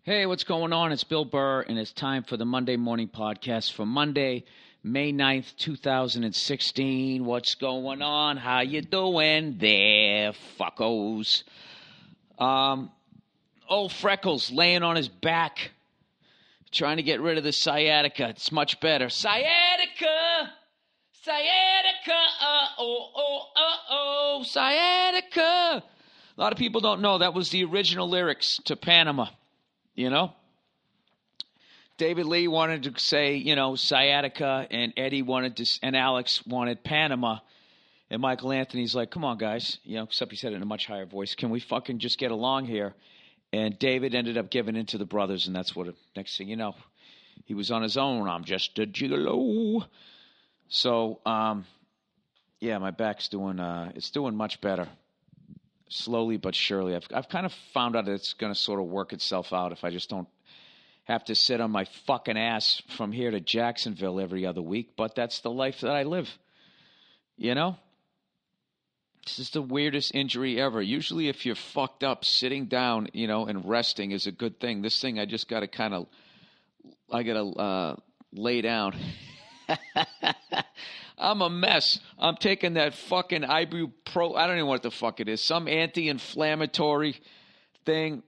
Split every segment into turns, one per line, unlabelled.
Hey, what's going on? It's Bill Burr, and it's time for the Monday Morning Podcast for Monday, May 9th, 2016. What's going on? How you doing there, fuckos? Old Freckles laying on his back, trying to get rid of the sciatica. It's much better. Sciatica! Sciatica! Sciatica! A lot of people don't know that was the original lyrics to Panama. You know, David Lee wanted to say, sciatica, and Eddie wanted to, and Alex wanted Panama, and Michael Anthony's like, come on, guys, except he said it in a much higher voice. Can we fucking just get along here? And David ended up giving in to the brothers, and that's what, next thing you know, he was on his own. I'm just a gigolo. So, my back's doing, it's doing much better. Slowly but surely. I've kind of found out that it's going to sort of work itself out if I just don't have to sit on my fucking ass from here to Jacksonville every other week. But that's the life that I live. This is the weirdest injury ever. Usually if you're fucked up, sitting down, and resting is a good thing. This thing, I just got to lay down. I'm a mess. I'm taking that fucking ibuprofen. I don't even know what the fuck it is. Some anti-inflammatory thing.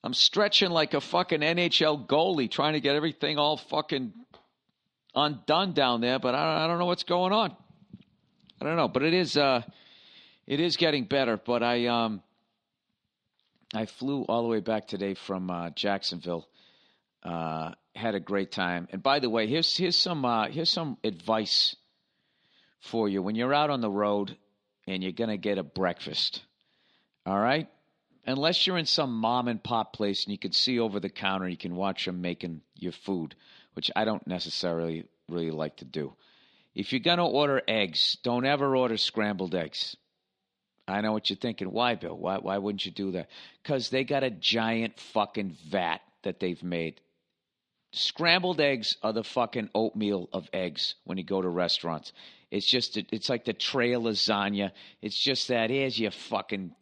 I'm stretching like a fucking NHL goalie, trying to get everything all fucking undone down there. But I don't know what's going on. I don't know. But it is getting better. But I flew all the way back today from Jacksonville. Had a great time. And by the way, here's some advice for you when you're out on the road and you're going to get a breakfast. All right? Unless you're in some mom and pop place and you can see over the counter, you can watch them making your food, which I don't necessarily really like to do. If you're going to order eggs, don't ever order scrambled eggs. I know what you're thinking. Why, Bill? Why wouldn't you do that? Because they got a giant fucking vat that they've made. Scrambled eggs are the fucking oatmeal of eggs when you go to restaurants. It's like the tray of lasagna. It's just that here's your fucking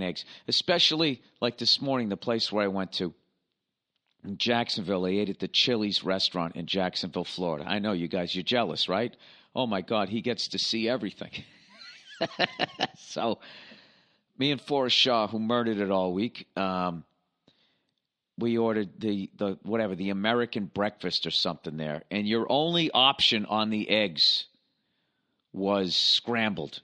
eggs. Especially like this morning, the place where I went to in Jacksonville, I ate at the Chili's restaurant in Jacksonville, Florida. I know you guys, you're jealous, right? Oh my God, he gets to see everything. So me and Forrest Shaw, who murdered it all week, we ordered the American breakfast or something there. And your only option on the eggs was scrambled.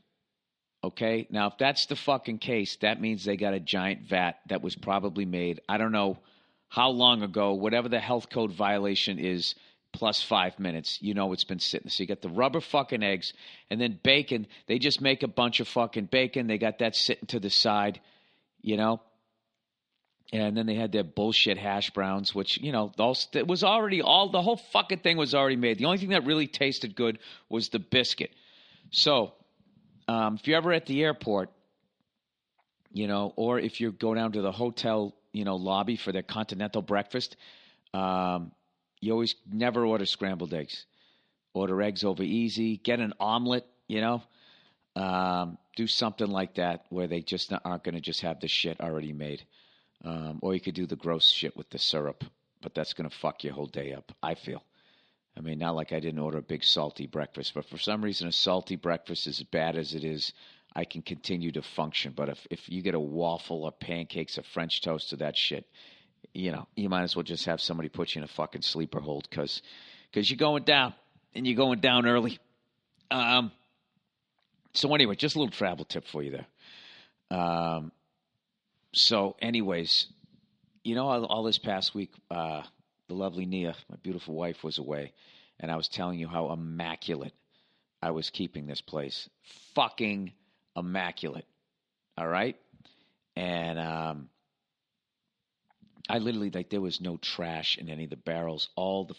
Okay? Now, if that's the fucking case, that means they got a giant vat that was probably made, I don't know how long ago, whatever the health code violation is, plus 5 minutes. It's been sitting. So you got the rubber fucking eggs and then bacon. They just make a bunch of fucking bacon. They got that sitting to the side, And then they had their bullshit hash browns, which, it was already the whole fucking thing was already made. The only thing that really tasted good was the biscuit. So, if you're ever at the airport, or if you go down to the hotel, lobby for their continental breakfast, you always never order scrambled eggs. Order eggs over easy. Get an omelet, do something like that where they just aren't going to just have the shit already made. Or you could do the gross shit with the syrup, but that's going to fuck your whole day up, I feel. I mean, not like I didn't order a big salty breakfast, but for some reason a salty breakfast, as bad as it is, I can continue to function. But if you get a waffle or pancakes or French toast or that shit, you might as well just have somebody put you in a fucking sleeper hold because you're going down, and you're going down early. So anyway, just a little travel tip for you there. So anyways, all this past week, the lovely Nia, my beautiful wife, was away, and I was telling you how immaculate I was keeping this place. Fucking immaculate. All right? And I literally, there was no trash in any of the barrels. All the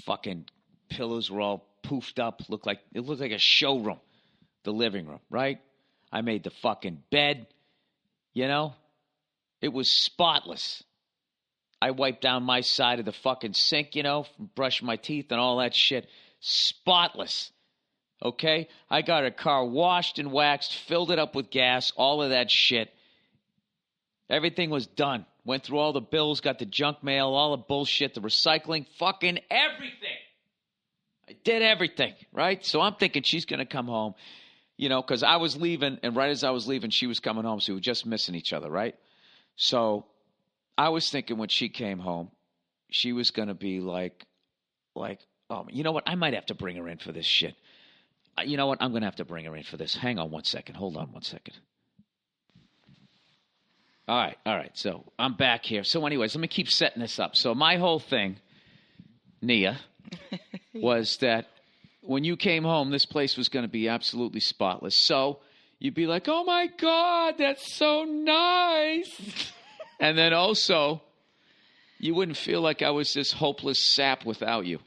fucking pillows were all poofed up. It looked like a showroom, the living room, right? I made the fucking bed. It was spotless. I wiped down my side of the fucking sink, brushing my teeth and all that shit. Spotless. Okay? I got a car washed and waxed, filled it up with gas, all of that shit. Everything was done. Went through all the bills, got the junk mail, all the bullshit, the recycling, fucking everything. I did everything, right? So I'm thinking she's going to come home, you know, because I was leaving, and right as I was leaving, she was coming home, so we were just missing each other, right? So I was thinking when she came home, she was going to be like, oh, you know what? I might have to bring her in for this shit. You know what? I'm going to have to bring her in for this. Hang on one second. Hold on one second. All right. So I'm back here. So anyways, let me keep setting this up. So my whole thing, Nia, was that when you came home, this place was going to be absolutely spotless. So you'd be like, oh, my God, that's so nice. And then also, you wouldn't feel like I was this hopeless sap without you.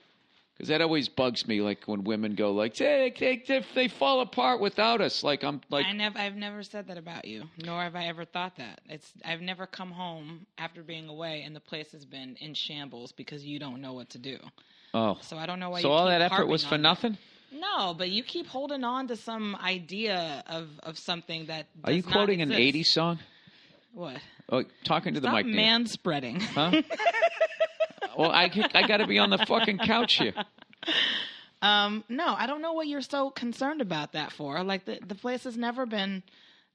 Because that always bugs me, like when women go like, they fall apart without us. Like I'm like,
I've never said that about you, nor have I ever thought that. I've never come home after being away and the place has been in shambles because you don't know what to do.
Oh,
so I don't know why.
So
you
all
keep
that effort was for
harping on
nothing?
it. No, but you keep holding on to some idea of something that does
Are you quoting
not
an
exist.
80s song?
What?
Oh, talking to
Stop
the mic.
manspreading.
Huh? Well, I got to be on the fucking couch here.
No, I don't know what you're so concerned about that for. Like the place has never been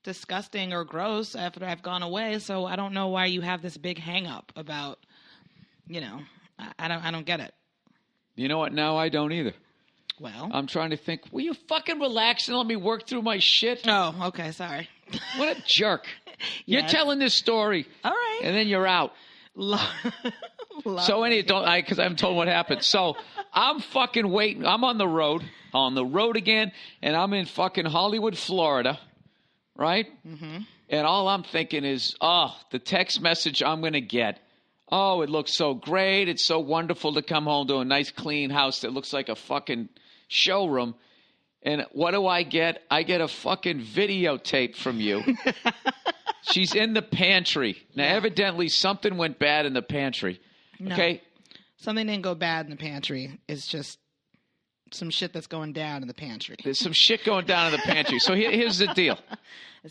disgusting or gross after I've gone away, so I don't know why you have this big hang up about, you know, I don't get it.
You know what? Now I don't either.
Well,
I'm trying to think. Will you fucking relax and let me work through my shit?
Oh, okay, sorry.
What a jerk. You're
Yes.
telling this story.
All right.
And then you're out. So because I haven't told what happened. So I'm fucking waiting. I'm on the road again, and I'm in fucking Hollywood, Florida, right? Mm-hmm. And all I'm thinking is, the text message I'm going to get. Oh, it looks so great. It's so wonderful to come home to a nice, clean house that looks like a fucking showroom. And what do I get? I get a fucking videotape from you. She's in the pantry. Now, evidently, something went bad in the pantry.
No,
okay?
Something didn't go bad in the pantry. It's just some shit that's going down in the pantry.
There's some shit going down in the pantry. So here's the deal.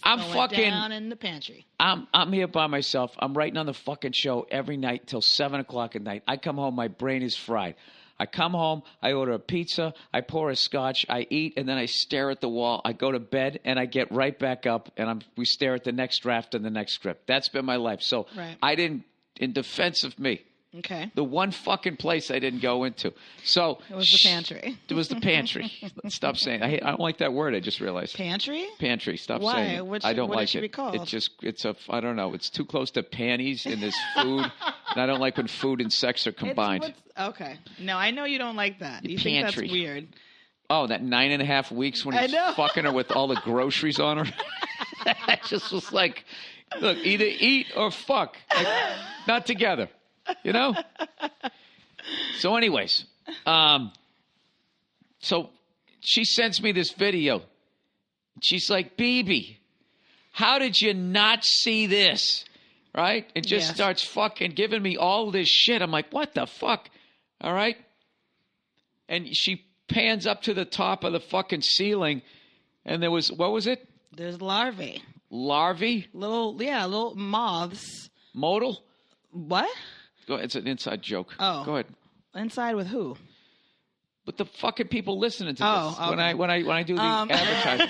I'm fucking
down in the pantry.
I'm here by myself. I'm writing on the fucking show every night till 7:00 at night. I come home, my brain is fried. I come home, I order a pizza, I pour a scotch, I eat, and then I stare at the wall. I go to bed, and I get right back up, and we stare at the next draft and the next script. That's been my life. So I didn't, in defense of me,
okay,
the one fucking place I didn't go into. So
it was the pantry.
It was the pantry. Stop saying. I don't like that word. I just realized.
Pantry.
Pantry. Stop
Why?
saying. It. I don't
what
like
should
it.
Be called?
I don't know. It's too close to panties in this food, and I don't like when food and sex are combined.
Okay. No, I know you don't like that. You
pantry.
think that's weird.
Oh, that 9.5 weeks when he's fucking her with all the groceries on her. I just was like, look, either eat or fuck, like, not together. You know? So anyways, so she sends me this video. She's like, BB, how did you not see this? Right? And just starts fucking giving me all this shit. I'm like, what the fuck? All right? And she pans up to the top of the fucking ceiling, and there was, what was it?
There's larvae.
Larvae?
Little moths.
Modal?
What?
Go ahead. It's an inside joke.
Oh.
Go ahead.
Inside with who?
With the fucking people listening to this.
Okay.
When I do the advertising.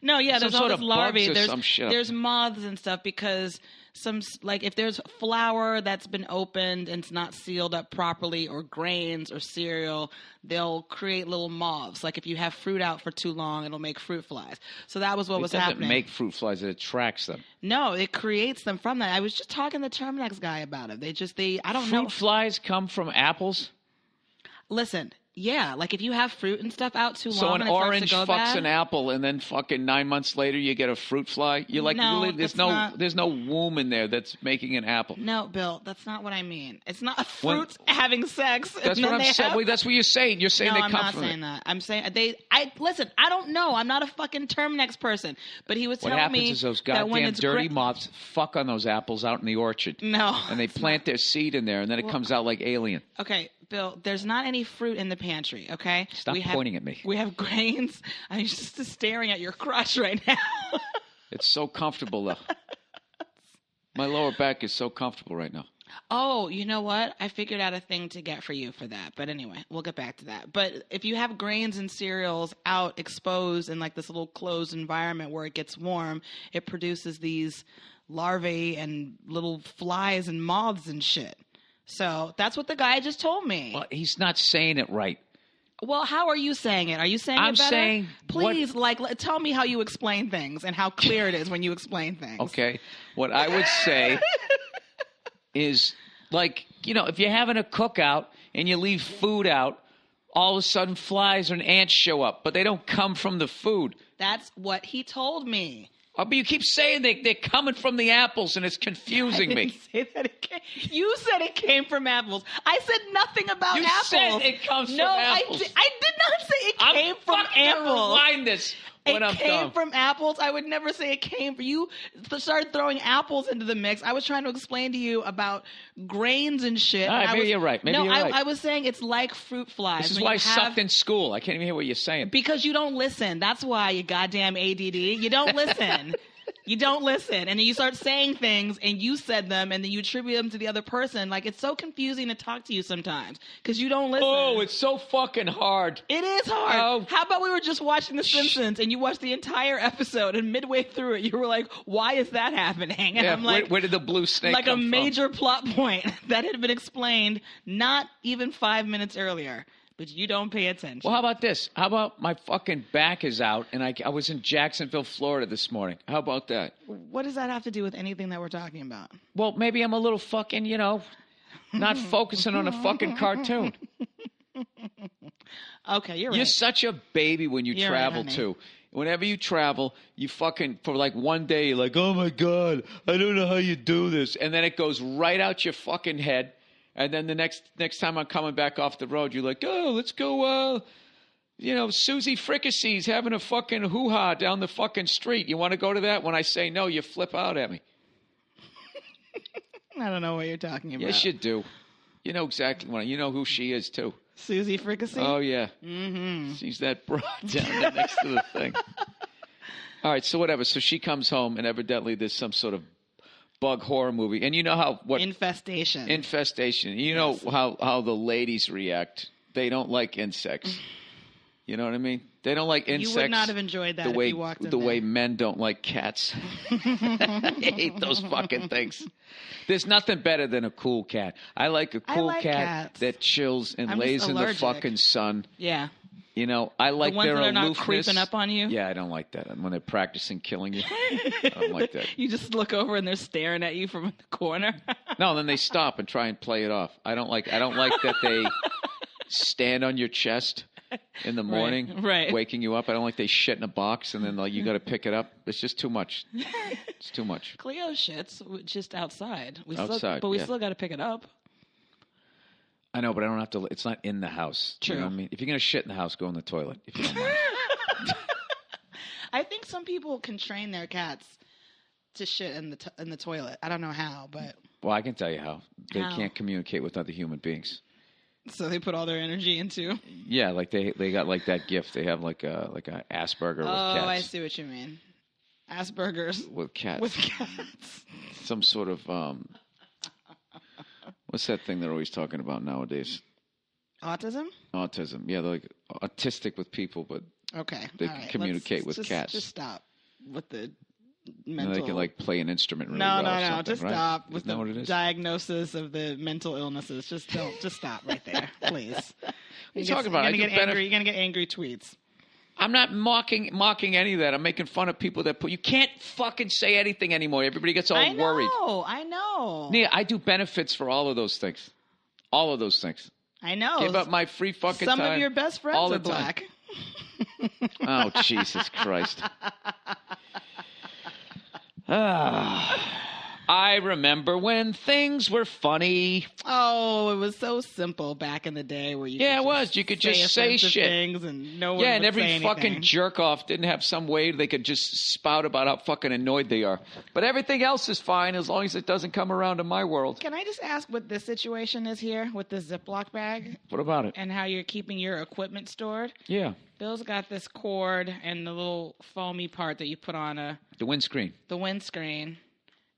No, there's all this larvae. There's
some
moths and stuff because if there's flour that's been opened and it's not sealed up properly, or grains or cereal, they'll create little moths. Like if you have fruit out for too long, it'll make fruit flies. So that was what was happening. It doesn't
make fruit flies; it attracts them.
No, it creates them from that. I was just talking to the Terminex guy about it. I don't know.
Fruit flies come from apples.
Listen. Yeah, like if you have fruit and stuff out too long,
so
an
orange fucks
bad,
an apple, and then fucking 9 months later you get a fruit fly. You're like, there's no womb in there that's making an apple.
No, Bill, that's not what I mean. It's not a fruit having sex.
That's what I'm saying. Well, that's what you're saying. You're saying they come from.
No, I'm not saying that. I'm saying listen. I don't know. I'm not a fucking Terminex person, but he was telling me
what happens is those goddamn dirty moths fuck on those apples out in the orchard.
No,
and they plant their seed in there, and then it comes out like alien.
Okay. Bill, there's not any fruit in the pantry, okay?
Stop pointing at me.
We have grains. I'm just staring at your crotch right now.
It's so comfortable, though. My lower back is so comfortable right now.
Oh, you know what? I figured out a thing to get for you for that. But anyway, we'll get back to that. But if you have grains and cereals out exposed in like this little closed environment where it gets warm, it produces these larvae and little flies and moths and shit. So that's what the guy just told me.
Well, he's not saying it right.
Well, how are you saying it? Are you saying it better?
I'm saying...
Please, tell me how you explain things and how clear it is when you explain things.
Okay. What I would say is, like, you know, if you're having a cookout and you leave food out, all of a sudden flies and ants show up, but they don't come from the food.
That's what he told me.
Oh, but you keep saying they're coming from the apples, and it's confusing me.
I didn't say that it came. You said it came from apples. I said nothing about apples.
You said it comes from apples.
No, I did not say it came from apples.
I'm fucking gonna rewind this when I'm done.
It came from apples. I would never say it came from you. Started throwing apples into the mix. I was trying to explain to you about grains and shit.
All right, maybe you're right. Maybe you're right.
I was saying it's like fruit flies.
This is why I sucked in school. I can't even hear what you're saying.
Because you don't listen. That's why, you goddamn ADD. You don't listen. You don't listen, and then you start saying things, and you said them, and then you attribute them to the other person. Like, it's so confusing to talk to you sometimes, because you don't listen.
Oh, it's so fucking hard.
It is hard. Oh. How about we were just watching The Simpsons, and you watched the entire episode, and midway through it, you were like, why is that happening? And
yeah,
I'm like,
where did the blue snake
come
from?
Like a major plot point that had been explained not even 5 minutes earlier. But you don't pay attention.
Well, how about this? How about my fucking back is out, and I was in Jacksonville, Florida this morning. How about that?
What does that have to do with anything that we're talking about?
Well, maybe I'm a little fucking, not focusing on a fucking cartoon.
Okay, you're right.
You're such a baby when you travel, too. Whenever you travel, you fucking, for like one day, you're like, oh, my God, I don't know how you do this. And then it goes right out your fucking head. And then the next time I'm coming back off the road, you're like, oh, let's go, Susie Fricassee's having a fucking hoo-ha down the fucking street. You want to go to that? When I say no, you flip out at me.
I don't know what you're talking about.
Yes, you do. You know exactly you know who she is, too.
Susie Fricassee?
Oh, yeah.
Mm-hmm.
She's that broad down there next to the thing. All right, so whatever. So she comes home, and evidently there's some sort of bug horror movie, and you know infestation. You know how the ladies react. They don't like insects. You know what I mean? They don't like insects.
You would not have enjoyed that if you walked in
the way men don't like cats. I hate those fucking things. There's nothing better than a cool cat. I like a cool cat
cats.
that chills and lays in the fucking sun.
Yeah.
I like
the ones
their
that are
aloofness.
not creeping up on you?
Yeah, I don't like that. When they're practicing killing you, I don't like that.
You just look over and they're staring at you from the corner.
No, then they stop and try and play it off. I don't like that they stand on your chest in the morning,
right.
waking you up. I don't like they shit in a box and then you got to pick it up. It's just too much. It's too much.
Cleo shits just outside. We still got to pick it up.
I know, but I don't have to. It's not in the house.
True.
You know what I mean? If you're going to shit in the house, go in the toilet, if you don't mind.
I think some people can train their cats to shit in the toilet. I don't know how, but...
Well, I can tell you how. They can't communicate with other human beings.
So they put all their energy into...
Yeah, like they got like that gift. They have like a Asperger with cats.
Oh, I see what you mean. Asperger's.
With cats.
With cats.
Some sort of... What's that thing they're always talking about nowadays?
Autism?
Autism. Yeah, they're like autistic with people, but they can communicate with cats.
Just stop with the mental...
They can like play an instrument really well.
No. Just
right?
stop with
the
diagnosis of the mental illnesses. Just stop right there, please.
What are you talking about?
You're going to get angry tweets.
I'm not mocking any of that. I'm making fun of people that you can't fucking say anything anymore. Everybody gets all worried.
I know.
Nia, I do benefits for all of those things. All of those things.
I know.
Give up my free fucking time.
Some of your best friends are black.
Oh, Jesus Christ. I remember when things were funny.
Oh, it was so simple back in the day where you
you could just say shit.
Things and no one would
and every
say
fucking
anything.
jerk off didn't have some way they could just spout about how fucking annoyed they are. But everything else is fine as long as it doesn't come around to my world.
Can I just ask what this situation is here with this Ziploc bag?
What about it?
And how you're keeping your equipment stored?
Yeah.
Bill's got this cord and the little foamy part that you put on
the windscreen.
The windscreen.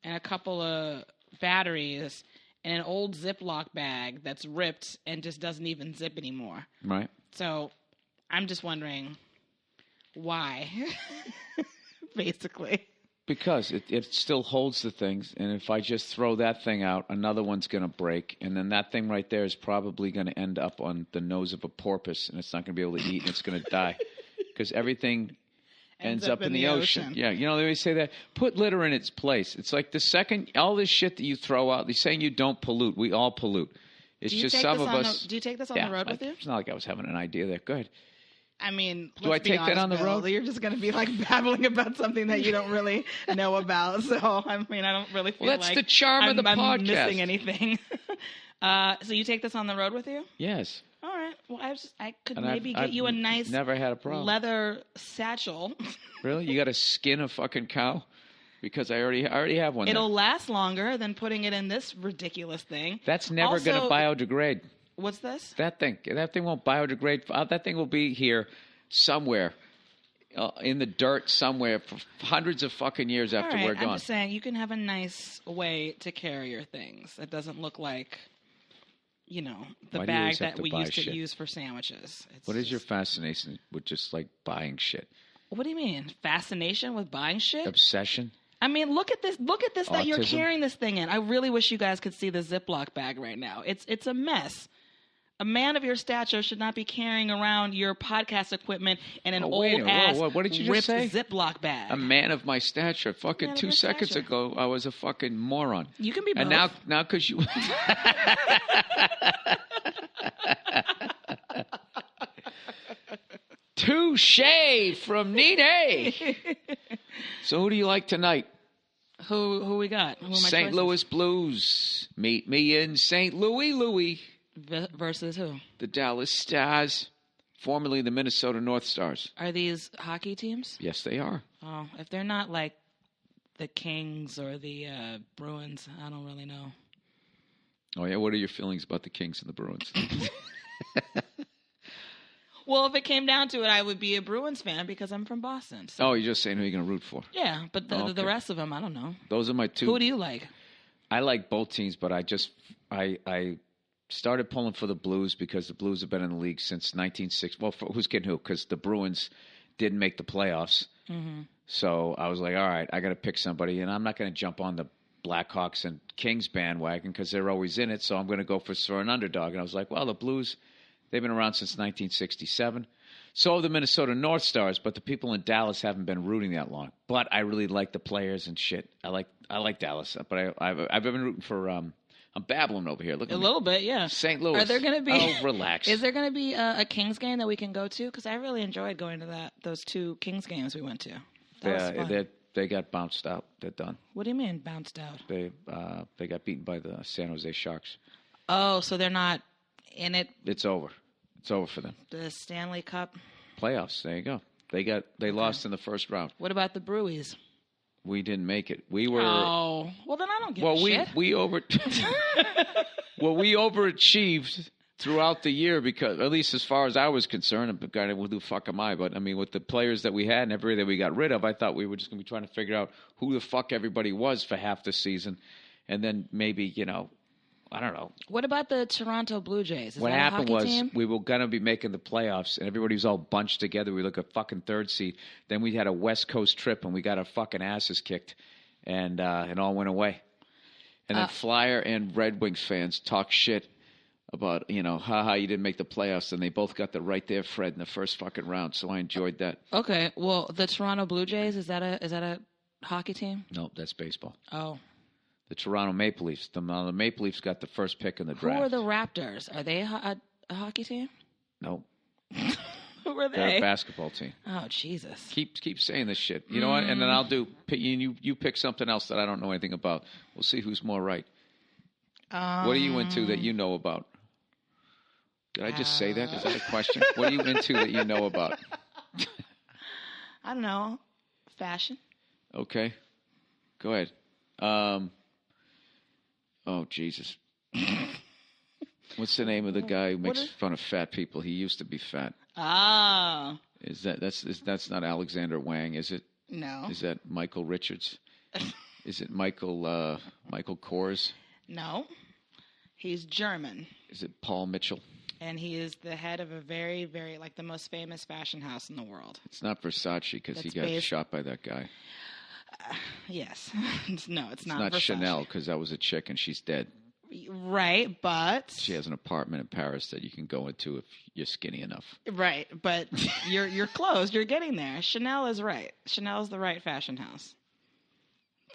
and a couple of batteries in an old Ziploc bag that's ripped and just doesn't even zip anymore.
Right.
So I'm just wondering why, basically.
Because it still holds the things, and if I just throw that thing out, another one's going to break, and then that thing right there is probably going to end up on the nose of a porpoise, and it's not going to be able to eat, and it's going to die. Because everything ends up in the ocean. Yeah, they always say that. Put litter in its place. It's like the second, all this shit that you throw out, they're saying you don't pollute. We all pollute. It's just some of us.
Do you take this on the road with you?
It's not like I was having an idea there. Go ahead.
I mean,
do I take that on the road?
You're just going to be like babbling about something that you don't really know about. So, I mean, I don't really feel
that's the charm of the podcast.
I'm missing anything. So you take this on the road with you?
Yes.
All right. Well, I could maybe get you a nice
never had a problem.
Leather satchel.
Really? You got to skin a fucking cow? Because I already have one.
It'll last longer than putting it in this ridiculous thing.
That's never going to biodegrade.
What's this?
That thing won't biodegrade. That thing will be here somewhere in the dirt somewhere for hundreds of fucking years after we're gone.
I'm just saying you can have a nice way to carry your things. It doesn't look like, the bag that we used to use for sandwiches.
What is your fascination with just like buying shit?
What do you mean? Fascination with buying shit?
Obsession?
I mean, look at this
Autism?
That you're carrying this thing in. I really wish you guys could see the Ziploc bag right now. It's a mess. A man of your stature should not be carrying around your podcast equipment in an old-ass
what did you
ripped
just say?
Ziploc bag.
A man of my stature. Fucking 2 seconds ago, I was a fucking moron.
You can be both.
And now because you... Touche from Nene. So who do you like tonight?
Who we got?
St. Louis Blues. Meet me in St. Louis.
Versus who?
The Dallas Stars, formerly the Minnesota North Stars.
Are these hockey teams?
Yes, they are.
Oh, if they're not like the Kings or the Bruins, I don't really know.
Oh, yeah? What are your feelings about the Kings and the Bruins?
Well, if it came down to it, I would be a Bruins fan because I'm from Boston. So.
Oh, you're just saying who you're going to root for.
Yeah, but the rest of them, I don't know.
Those are my two.
Who do you like?
I like both teams, but I started pulling for the Blues because the Blues have been in the league since 1960. Well, who's kidding who? Because the Bruins didn't make the playoffs. Mm-hmm. So I was like, all right, I got to pick somebody, and I'm not going to jump on the Blackhawks and Kings bandwagon because they're always in it, so I'm going to go for an underdog. And I was like, well, the Blues, they've been around since 1967. So have the Minnesota North Stars, but the people in Dallas haven't been rooting that long. But I really like the players and shit. I like Dallas, but I've been rooting for I'm babbling over here. Look at
a little bit, yeah.
St. Louis.
Are there going to be?
Oh, relax.
Is there going to be a Kings game that we can go to? Because I really enjoyed going to those 2 Kings games we went to. That was fun.
They got bounced out. They're done.
What do you mean bounced out?
They got beaten by the San Jose Sharks.
Oh, so they're not in it.
It's over. It's over for them.
The Stanley Cup
playoffs. There you go. They lost in the first round.
What about the Brewies?
We didn't make it. We were.
Oh, well then I don't give a shit.
We overachieved throughout the year because, at least as far as I was concerned, who the fuck am I? But I mean, with the players that we had and everybody that we got rid of, I thought we were just going to be trying to figure out who the fuck everybody was for half the season, and then maybe I don't know.
What about the Toronto Blue Jays?
What happened was
team?
we were going to be making the playoffs, and everybody was all bunched together. We look a fucking 3rd seed. Then we had a West Coast trip, and we got our fucking asses kicked, and it all went away. And then Flyer and Red Wings fans talk shit about, haha, you didn't make the playoffs, and they both got the right there, Fred, in the first fucking round. So I enjoyed that.
Okay, well, the Toronto Blue Jays, is that a hockey team?
No, that's baseball.
Oh.
The Toronto Maple Leafs. The Maple Leafs got the first pick in the draft.
Who are the Raptors? Are they a hockey team?
No.
Who are they?
They're a basketball team.
Oh, Jesus.
Keep saying this shit. You know what? And then I'll do. You pick something else that I don't know anything about. We'll see who's more right. What are you into that you know about? Did I just say that? Is that a question? What are you into that you know about?
I don't know. Fashion.
Okay. Go ahead. Oh, Jesus. What's the name of the guy who makes fun of fat people? He used to be fat.
Ah.
That's not Alexander Wang, is it?
No.
Is that Michael Richards? Is it Michael Kors?
No. He's German.
Is it Paul Mitchell?
And he is the head of a very, very, like, the most famous fashion house in the world.
It's not Versace because he got shot by that guy.
Yes. No, it's not
Versace. It's not Chanel because that was a chick and she's dead.
Right, but...
She has an apartment in Paris that you can go into if you're skinny enough.
Right, but you're close. You're getting there. Chanel is right. Chanel is the right fashion house.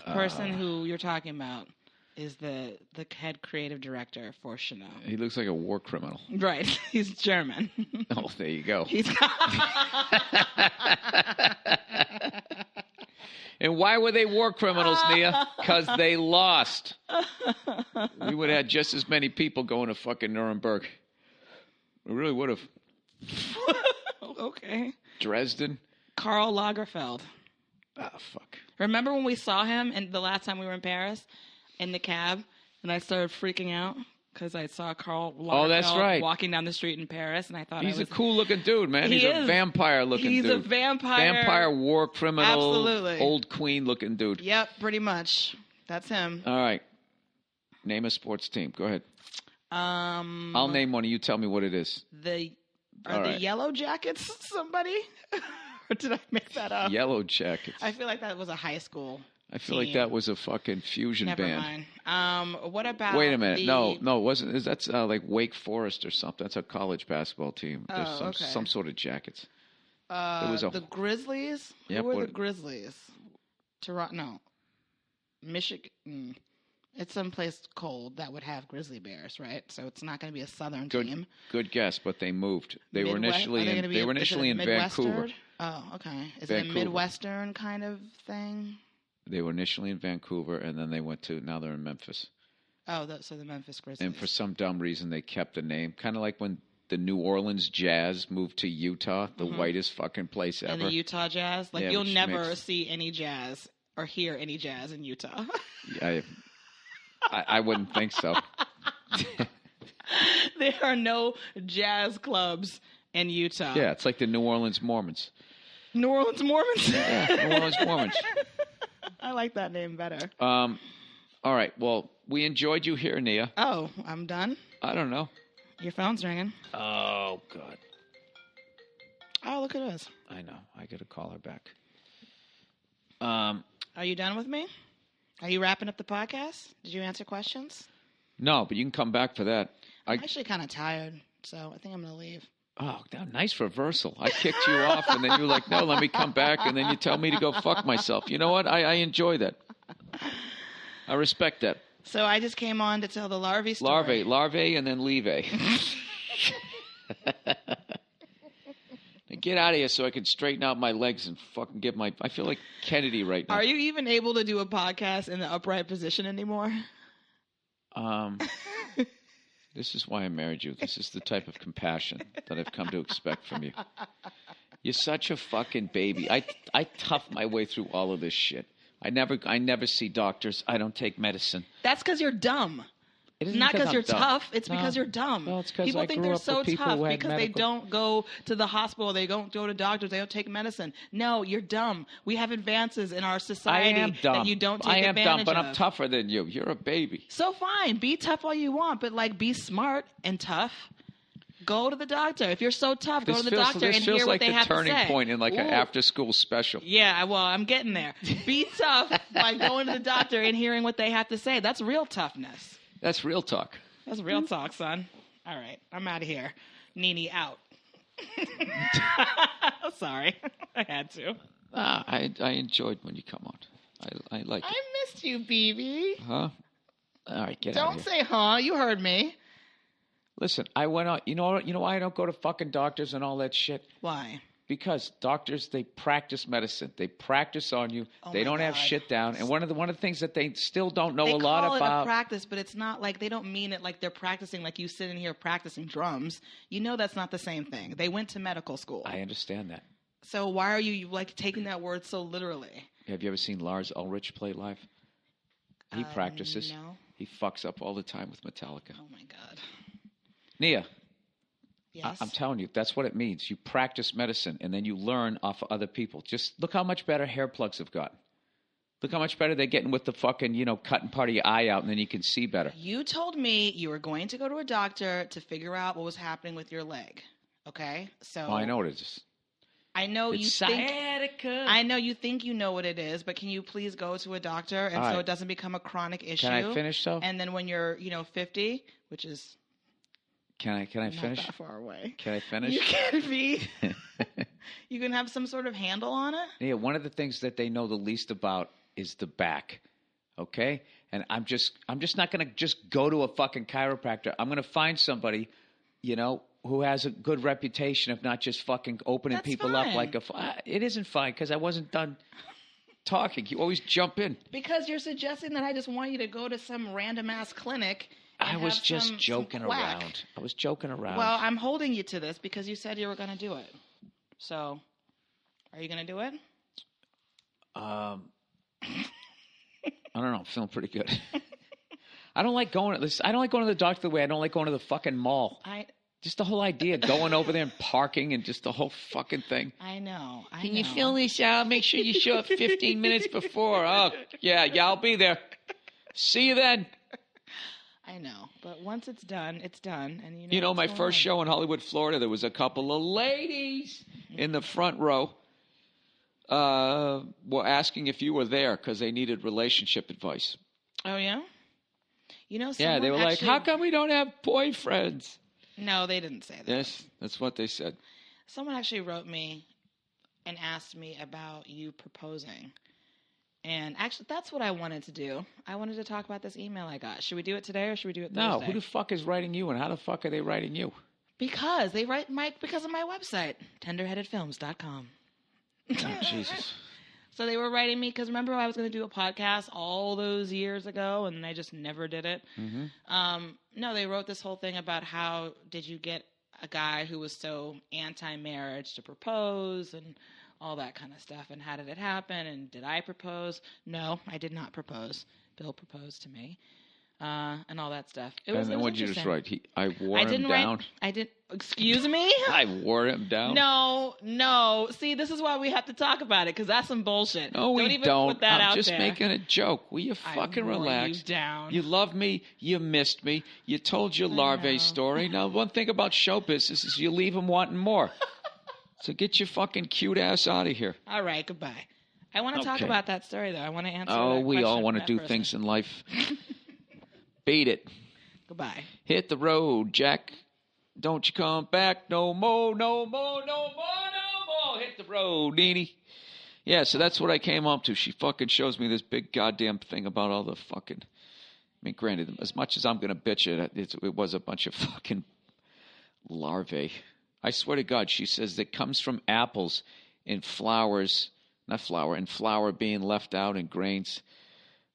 The person who you're talking about is the head creative director for Chanel.
He looks like a war criminal.
Right. He's German.
Oh, there you go. And why were they war criminals, Nia? Because they lost. We would have had just as many people going to fucking Nuremberg. We really would have.
Okay.
Dresden.
Karl Lagerfeld.
Ah, fuck.
Remember when we saw him and the last time we were in Paris in the cab and I started freaking out because I saw Karl Lagerfeld walking down the street in Paris and I thought
he's a cool looking dude, man. He's a vampire looking dude.
He's a vampire
war criminal.
Absolutely.
Old queen looking dude.
Yep, pretty much. That's him.
All right. Name a sports team. Go ahead. I'll name one and you tell me what it is.
Are the Yellow Jackets somebody? Or did I make that up?
Yellow Jackets.
I feel like that was a high school
I feel like that was a fucking fusion band.
Never mind. What about...
Wait a minute. No, it wasn't. That's like Wake Forest or something. That's a college basketball team. There's some sort of jackets.
The Grizzlies?
Yep,
Who were the Grizzlies? Toronto? No. Michigan. It's someplace cold that would have grizzly bears, right? So it's not going to be a southern team.
Good guess, but they moved. They were initially in Vancouver.
Oh, okay. Is it a Midwestern kind of thing?
They were initially in Vancouver, and then now they're in Memphis.
Oh, so the Memphis Grizzlies.
And for some dumb reason, they kept the name. Kind of like when the New Orleans Jazz moved to Utah, the whitest fucking place ever.
And the Utah Jazz? You'll never see any jazz or hear any jazz in Utah.
I wouldn't think so.
There are no jazz clubs in Utah.
Yeah, it's like the New Orleans Mormons.
New Orleans Mormons?
Yeah, New Orleans Mormons.
I like that name better.
All right. Well, we enjoyed you here, Nia.
Oh, I'm done?
I don't know.
Your phone's ringing.
Oh, God.
Oh, look at us.
I know. I got to call her back.
Are you done with me? Are you wrapping up the podcast? Did you answer questions?
No, but you can come back for that.
I'm actually kind of tired, so I think I'm going to leave.
Oh, nice reversal. I kicked you off, and then you're like, no, let me come back, and then you tell me to go fuck myself. You know what? I enjoy that. I respect that.
So I just came on to tell the larvae story.
Larvae, and then leave. Get out of here so I can straighten out my legs and fucking get my... I feel like Kennedy right now.
Are you even able to do a podcast in the upright position anymore?
This is why I married you. This is the type of compassion that I've come to expect from you. You're such a fucking baby. I tough my way through all of this shit. I never see doctors. I don't take medicine.
That's because you're dumb. It's not because you're tough. It's because you're dumb.
Well, it's because
people
I
think
grew
they're
up
so
with people
tough
who had
because they don't go to the hospital. They don't go to doctors. They don't take medicine. No, you're dumb. We have advances in our society that you don't take advantage of.
I am dumb, but I'm tougher than you. You're a baby.
So fine. Be tough all you want, but be smart and tough. Go to the doctor. If you're so tough, go to the doctor and hear what they have to say. This feels like the turning point in an after-school special. Yeah, well, I'm getting there. Be tough by going to the doctor and hearing what they have to say. That's real toughness. That's real talk. That's real talk, son. All right. I'm out of here. Nene out. Sorry. I had to. I enjoyed when you come on. I like it. I missed you, BB. Huh? All right, get out of here. Don't say huh. You heard me. Listen, I went on. You know why I don't go to fucking doctors and all that shit? Why? Because doctors, they practice medicine. They practice on you. They don't have shit down. And one of the things that they still don't know a lot about. They call it a practice, but it's not like they don't mean it like they're practicing like you sitting here practicing drums. You know that's not the same thing. They went to medical school. I understand that. So why are you taking that word so literally? Have you ever seen Lars Ulrich play live? He practices. No. He fucks up all the time with Metallica. Oh my God. Nia. Yes. I'm telling you, that's what it means. You practice medicine, and then you learn off of other people. Just look how much better hair plugs have gotten.
Look how much better they're getting with the fucking, cutting part of your eye out, and then you can see better.
You told me you were going to go to a doctor to figure out what was happening with your leg. Okay? So
I know what it is.
I know
it's
you
sciatica.
think I know you think you know what it is, but can you please go to a doctor and so it doesn't become a chronic issue?
Can I finish though?
And then when you're, 50, which is
Can I finish?
Not that far away.
Can I finish?
You can be. You can have some sort of handle on it.
Yeah, one of the things that they know the least about is the back. Okay? And I'm just not going to just go to a fucking chiropractor. I'm going to find somebody, who has a good reputation of not just fucking opening
That's
people
fine.
up like it isn't fine because I wasn't done talking. You always jump in.
Because you're suggesting that I just want you to go to some random ass clinic.
I was just joking around. I was joking around.
Well, I'm holding you to this because you said you were going to do it. So, are you going to do it?
I don't know. I'm feeling pretty good. I don't like going to the doctor the way I don't like going to the fucking mall. Just the whole idea of going over there and parking and just the whole fucking thing.
I know.
Can you fill this out? Make sure you show up 15 minutes before. Oh, yeah, I'll be there. See you then.
I know. But once it's done, it's done. And
my first show in Hollywood, Florida, there was a couple of ladies in the front row were asking if you were there because they needed relationship advice.
Oh, yeah?
Yeah, they were like, how come we don't have boyfriends?
No, they didn't say that.
Yes, that's what they said.
Someone actually wrote me and asked me about you proposing. And actually, that's what I wanted to do. I wanted to talk about this email I got. Should we do it today or should we do it Thursday?
No, who the fuck is writing you and how the fuck are they writing you?
Because they write because of my website, tenderheadedfilms.com.
Oh, Jesus.
So they were writing me because remember I was going to do a podcast all those years ago and I just never did it.
Mm-hmm.
No, they wrote this whole thing about how did you get a guy who was so anti-marriage to propose and all that kind of stuff. And how did it happen? And did I propose? No, I did not propose. Bill proposed to me. And all that stuff.
And then what did you just write? I wore him down?
Excuse me?
I wore him down?
No. See, this is why we have to talk about it, because that's some bullshit.
No, we
don't. Put that
I'm just
there.
making a joke. Will you fucking relax?
You down.
You love me. You missed me. You told your larvae story. Now, one thing about show business is you leave them wanting more. So get your fucking cute ass out of here.
All right, goodbye. I want to talk about that story, though. I want to answer
that
question.
We all want to do things in life. Beat it.
Goodbye.
Hit the road, Jack. Don't you come back no more, no more, no more, no more. Hit the road, Nene. Yeah, so that's what I came up to. She fucking shows me this big goddamn thing about all the fucking... I mean, granted, as much as I'm going to bitch it was a bunch of fucking larvae. I swear to God, she says that comes from apples and flowers, and flour being left out and grains.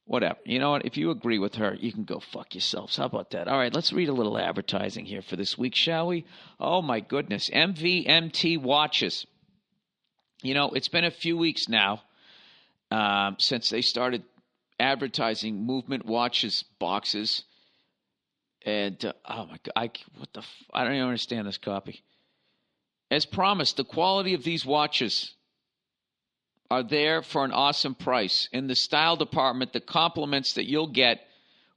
Whatever. You know what? If you agree with her, you can go fuck yourselves. How about that? All right, let's read a little advertising here for this week, shall we? Oh, my goodness. MVMT watches. It's been a few weeks now since they started advertising Movement watches boxes. And, oh, my God. I don't even understand this copy. As promised, the quality of these watches are there for an awesome price. In the style department, the compliments that you'll get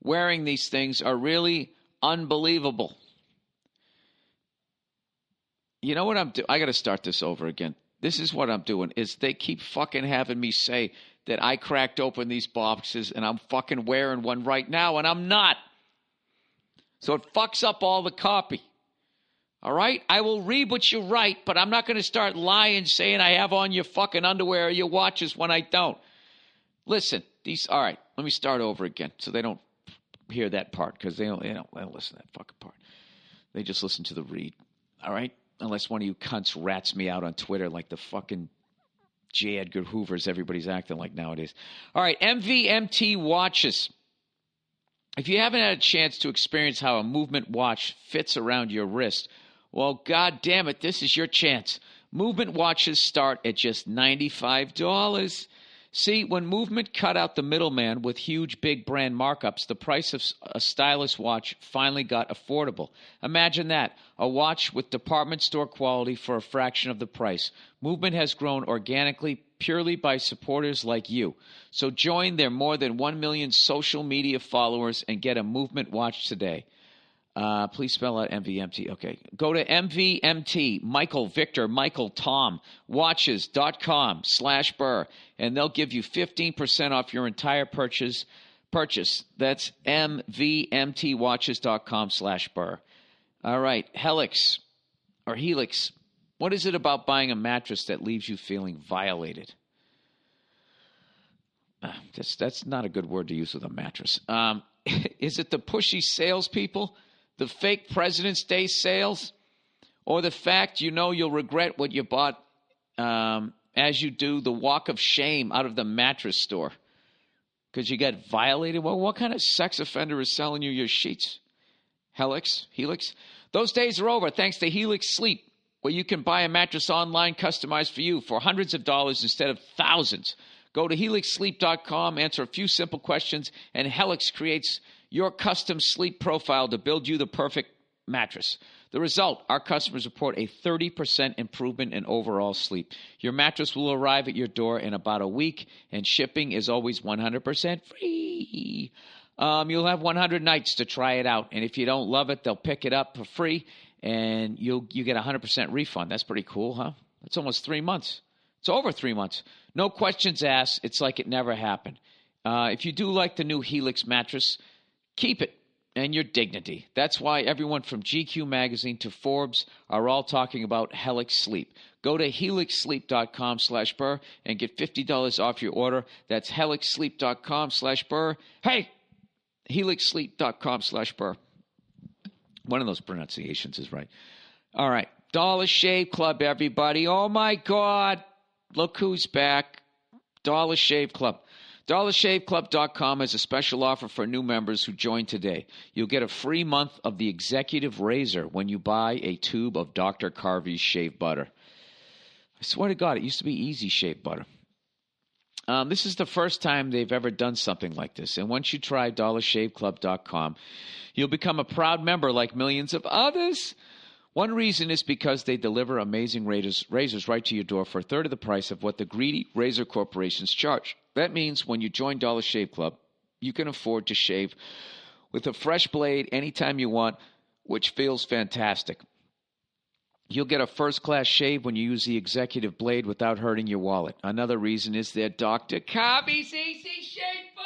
wearing these things are really unbelievable. You know what I'm doing? I got to start this over again. This is what I'm doing, is they keep fucking having me say that I cracked open these boxes and I'm fucking wearing one right now, and I'm not. So it fucks up all the copy. All right? I will read what you write, but I'm not going to start lying saying I have on your fucking underwear or your watches when I don't. Listen, all right, let me start over again so they don't hear that part, because they don't listen to that fucking part. They just listen to the read. All right? Unless one of you cunts rats me out on Twitter like the fucking J. Edgar Hoovers everybody's acting like nowadays. All right, MVMT watches. If you haven't had a chance to experience how a Movement watch fits around your wrist, well, God damn it, this is your chance. Movement watches start at just $95. See, when Movement cut out the middleman with huge big brand markups, the price of a stylish watch finally got affordable. Imagine that, a watch with department store quality for a fraction of the price. Movement has grown organically purely by supporters like you. So join their more than 1 million social media followers and get a Movement watch today. Please spell out MVMT. Okay. Go to MVMT, Michael, Victor, Michael, Tom, watches.com/Burr, and they'll give you 15% off your entire purchase. That's MVMTwatches.com/Burr. All right. Helix. What is it about buying a mattress that leaves you feeling violated? That's not a good word to use with a mattress. Is it the pushy salespeople? The fake President's Day sales, or the fact you'll regret what you bought as you do the walk of shame out of the mattress store because you got violated? Well, what kind of sex offender is selling you your sheets? Helix? Those days are over thanks to Helix Sleep, where you can buy a mattress online customized for you for hundreds of dollars instead of thousands. Go to helixsleep.com, answer a few simple questions, and Helix creates your custom sleep profile to build you the perfect mattress. The result, our customers report a 30% improvement in overall sleep. Your mattress will arrive at your door in about a week, and shipping is always 100% free. You'll have 100 nights to try it out, and if you don't love it, they'll pick it up for free, and you get a 100% refund. That's pretty cool, huh? That's almost 3 months. It's over 3 months. No questions asked. It's like it never happened. If you do like the new Helix mattress, keep it and your dignity. That's why everyone from GQ magazine to Forbes are all talking about Helix Sleep. Go to helixsleep.com/Burr and get $50 off your order. That's helixsleep.com/Burr. Hey, helixsleep.com/Burr. One of those pronunciations is right. All right. Dollar Shave Club, everybody. Oh, my God. Look who's back. Dollar Shave Club. DollarShaveClub.com has a special offer for new members who join today. You'll get a free month of the Executive Razor when you buy a tube of Dr. Carvey's shave butter. I swear to God, it used to be Easy Shave Butter. This is the first time they've ever done something like this. And once you try DollarShaveClub.com, you'll become a proud member like millions of others. One reason is because they deliver amazing razors right to your door for a third of the price of what the greedy razor corporations charge. That means when you join Dollar Shave Club, you can afford to shave with a fresh blade anytime you want, which feels fantastic. You'll get a first-class shave when you use the executive blade without hurting your wallet. Another reason is their Dr. Carvey's Easy Shave Butter.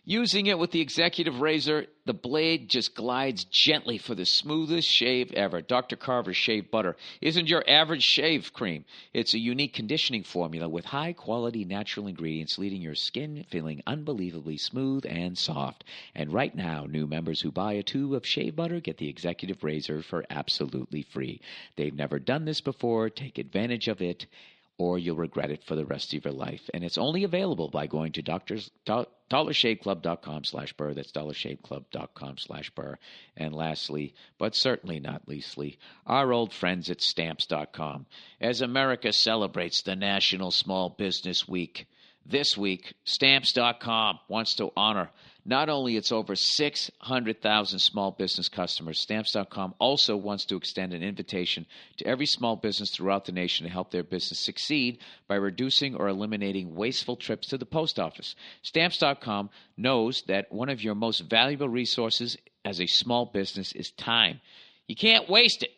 Using it with the executive razor, the blade just glides gently for the smoothest shave ever. Dr. Carver's Shave Butter isn't your average shave cream. It's a unique conditioning formula with high-quality natural ingredients, leaving your skin feeling unbelievably smooth and soft. And right now, new members who buy a tube of shave butter get the executive razor for absolutely free. They've never done this before. Take advantage of it, or you'll regret it for the rest of your life. And it's only available by going to DollarShaveClub.com/Burr. That's DollarShaveClub.com/Burr. And lastly, but certainly not leastly, our old friends at Stamps.com. As America celebrates the National Small Business Week, this week, Stamps.com wants to honor not only its over 600,000 small business customers, Stamps.com also wants to extend an invitation to every small business throughout the nation to help their business succeed by reducing or eliminating wasteful trips to the post office. Stamps.com knows that one of your most valuable resources as a small business is time. You can't waste it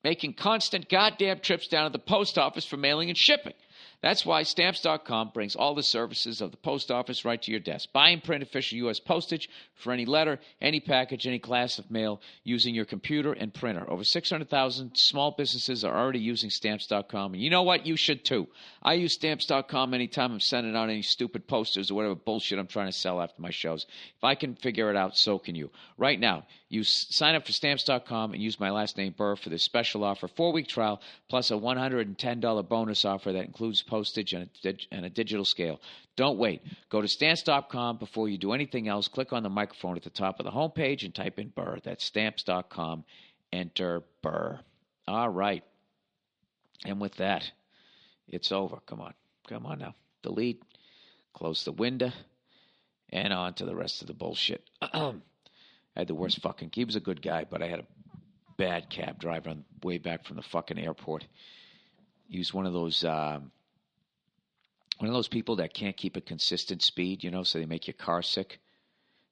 making constant goddamn trips down to the post office for mailing and shipping. That's why Stamps.com brings all the services of the post office right to your desk. Buy and print official U.S. postage for any letter, any package, any class of mail using your computer and printer. Over 600,000 small businesses are already using Stamps.com. And you know what? You should too. I use Stamps.com anytime I'm sending out any stupid posters or whatever bullshit I'm trying to sell after my shows. If I can figure it out, so can you. Right now, you sign up for Stamps.com and use my last name, Burr, for this special offer, 4-week trial, plus a $110 bonus offer that includes postage and a digital scale. Don't wait. Go to Stamps.com before you do anything else. Click on the microphone at the top of the homepage and type in Burr. That's Stamps.com. Enter Burr. All right. And with that, it's over. Come on. Come on now. Delete. closed the window, and on to the rest of the bullshit. I had the worst fucking... He was a good guy, but I had a bad cab driver on the way back from the fucking airport. He was one of those people that can't keep a consistent speed, so they make your car sick.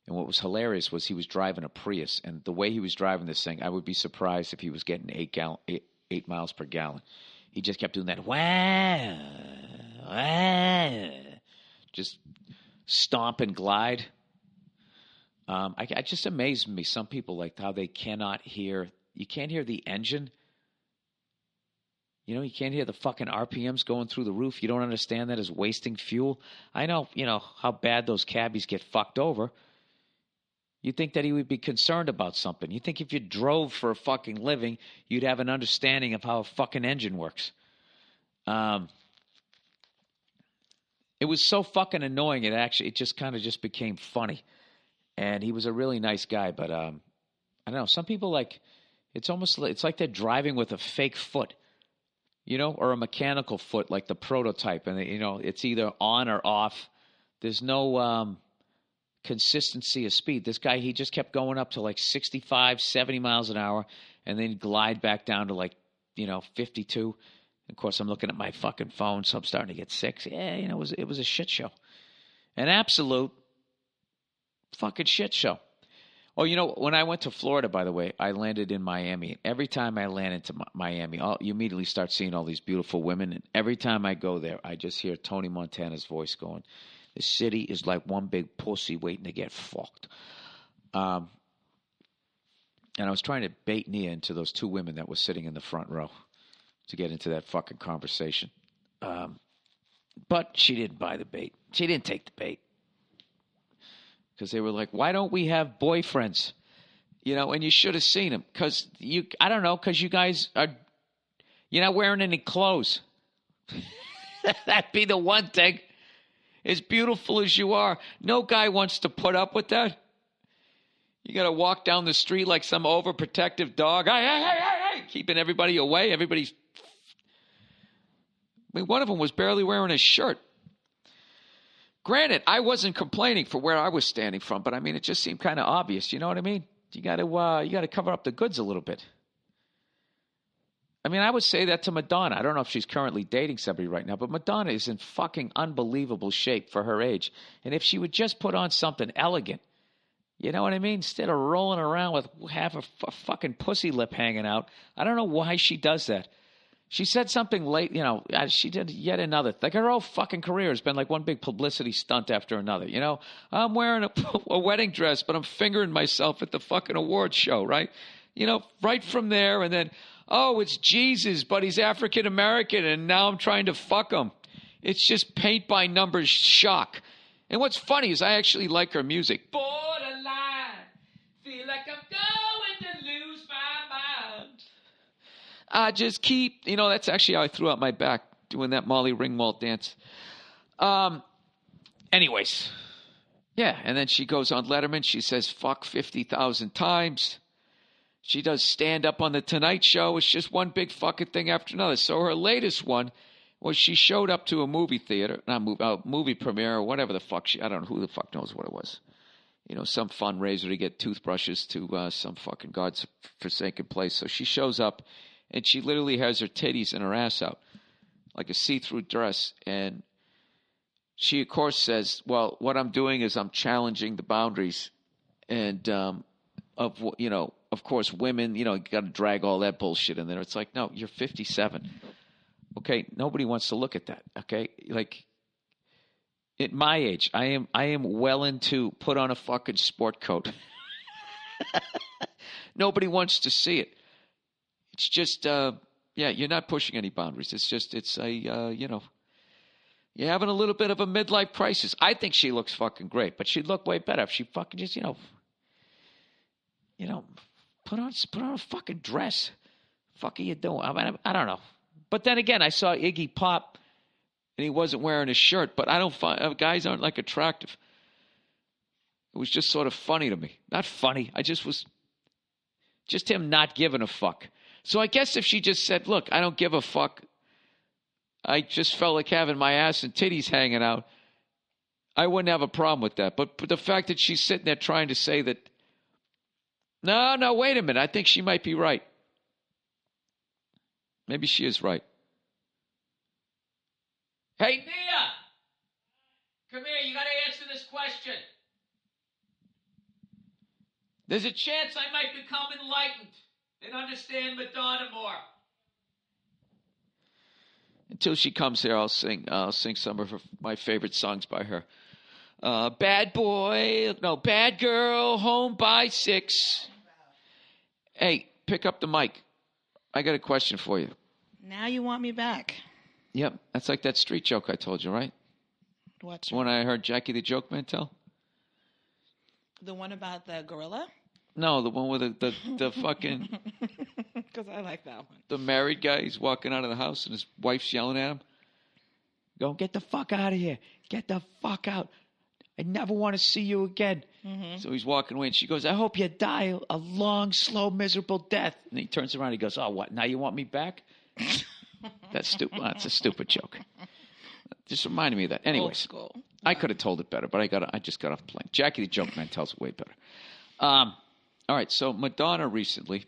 And what was hilarious was he was driving a Prius, and the way he was driving this thing, I would be surprised if he was getting 8 miles per gallon. He just kept doing that, wah, wah, just stomp and glide. It just amazed me. Some people, like how they cannot hear, you can't hear the engine. You can't hear the fucking RPMs going through the roof. You don't understand that as wasting fuel. I know, how bad those cabbies get fucked over. You'd think that he would be concerned about something. You'd think if you drove for a fucking living, you'd have an understanding of how a fucking engine works. It was so fucking annoying. It just kind of just became funny. And he was a really nice guy, but I don't know. Some people it's like they're driving with a fake foot, or a mechanical foot, like the prototype. And it's either on or off. There's no consistency of speed. This guy, he just kept going up to like 65, 70 miles an hour and then glide back down to like, 52. Of course, I'm looking at my fucking phone, so I'm starting to get sick. Yeah, it was a shit show. An absolute fucking shit show. Oh, when I went to Florida, by the way, I landed in Miami. Every time I land into Miami, you immediately start seeing all these beautiful women. And every time I go there, I just hear Tony Montana's voice going, "The city is like one big pussy waiting to get fucked." And I was trying to bait Nia into those two women that were sitting in the front row to get into that fucking conversation. But she didn't buy the bait. She didn't take the bait. Because they were like, "Why don't we have boyfriends?" And you should have seen them. Because I don't know, because you guys you're not wearing any clothes. That'd be the one thing. As beautiful as you are, no guy wants to put up with that. You got to walk down the street like some overprotective dog. Hey, keeping everybody away. One of them was barely wearing a shirt. Granted, I wasn't complaining for where I was standing from, but it just seemed kind of obvious. You know what I mean? You got to cover up the goods a little bit. I would say that to Madonna. I don't know if she's currently dating somebody right now, but Madonna is in fucking unbelievable shape for her age. And if she would just put on something elegant, you know what I mean? Instead of rolling around with half a fucking pussy lip hanging out. I don't know why she does that. She said something late, she did yet another. Like her whole fucking career has been like one big publicity stunt after another. I'm wearing a wedding dress, but I'm fingering myself at the fucking awards show, right? Right from there, and then, oh, it's Jesus, but he's African American, and now I'm trying to fuck him. It's just paint by numbers shock. And what's funny is I actually like her music. Borderline, feel like I'm going to lose my mind. I just keep, that's actually how I threw out my back doing that Molly Ringwald dance. Anyways, yeah, and then she goes on Letterman. She says fuck 50,000 times. She does stand up on the Tonight Show. It's just one big fucking thing after another. So her latest one was she showed up to a movie theater, movie premiere or whatever the fuck. I don't know who the fuck knows what it was. Some fundraiser to get toothbrushes to some fucking godforsaken place. So she shows up, and she literally has her titties and her ass out, like a see-through dress. And she, of course, says, well, what I'm doing is I'm challenging the boundaries and of course, women, you got to drag all that bullshit in there. It's like, no, you're 57. Okay, nobody wants to look at that. Okay, like at my age, I am well into put on a fucking sport coat. Nobody wants to see it. It's just, you're not pushing any boundaries. It's you're having a little bit of a midlife crisis. I think she looks fucking great, but she'd look way better if she fucking just, put on a fucking dress. Fuck are you doing? I don't know. But then again, I saw Iggy Pop, and he wasn't wearing a shirt. But I don't find guys aren't like attractive. It was just sort of funny to me. Not funny. I just was just him not giving a fuck. So I guess if she just said, "Look, I don't give a fuck. I just felt like having my ass and titties hanging out," I wouldn't have a problem with that. But the fact that she's sitting there trying to say that, no, wait a minute. I think she might be right. Maybe she is right. Hey, Nia! Come here. You got to answer this question. There's a chance I might become enlightened and understand Madonna more. Until she comes here, I'll sing some of my favorite songs by her. Bad girl, home by 6. Hey, pick up the mic. I got a question for you.
Now you want me back.
Yep, that's like that street joke I told you, right?
What?
When I heard Jackie the Joke Man tell.
The one about the gorilla?
No, the one with the fucking...
Because I like that one.
The married guy, he's walking out of the house and his wife's yelling at him. Go, get the fuck out of here. Get the fuck out. I never want to see you again. Mm-hmm. So he's walking away and she goes, I hope you die a long, slow, miserable death. And he turns around and he goes, oh, what? Now you want me back? That's stupid. That's a stupid joke. Just reminded me of that. Anyways, school. I could have told it better, but I just got off the plane. Jackie the Joke Man tells it way better. All right, so Madonna recently,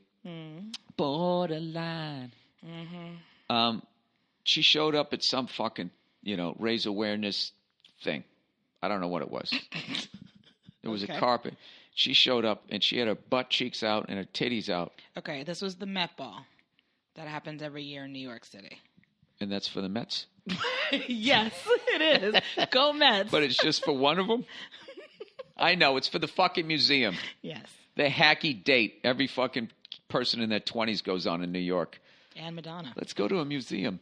borderline. Mm-hmm. She showed up at some fucking, raise awareness thing. I don't know what it was. It was a carpet. She showed up and she had her butt cheeks out and her titties out.
Okay, this was the Met Ball that happens every year in New York City.
And that's for the Mets?
Yes, it is. Go Mets.
But it's just for one of them? I know. It's for the fucking museum.
Yes.
The hacky date every fucking person in their 20s goes on in New York.
And Madonna.
Let's go to a museum.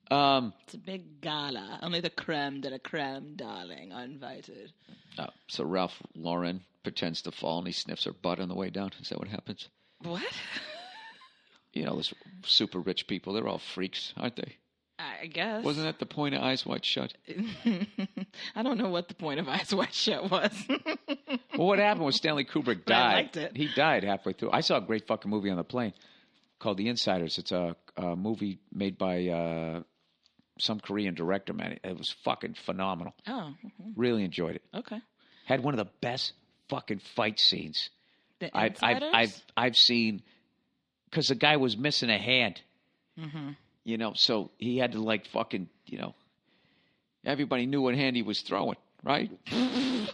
It's a big gala. Only the creme de la creme, darling, are invited.
So Ralph Lauren pretends to fall and he sniffs her butt on the way down. Is that what happens?
What?
Those super rich people, they're all freaks, aren't they?
I guess.
Wasn't that the point of Eyes Wide Shut?
I don't know what the point of Eyes Wide Shut was.
Well, what happened was Stanley Kubrick died.
I liked it.
He died halfway through. I saw a great fucking movie on the plane called The Insiders. It's a movie made by some Korean director, man. It was fucking phenomenal.
Oh.
Really enjoyed it.
Okay.
Had one of the best fucking fight scenes
The Insiders?
I've seen, because the guy was missing a hand.
Mm-hmm.
So he had to fucking, everybody knew what hand he was throwing, right? And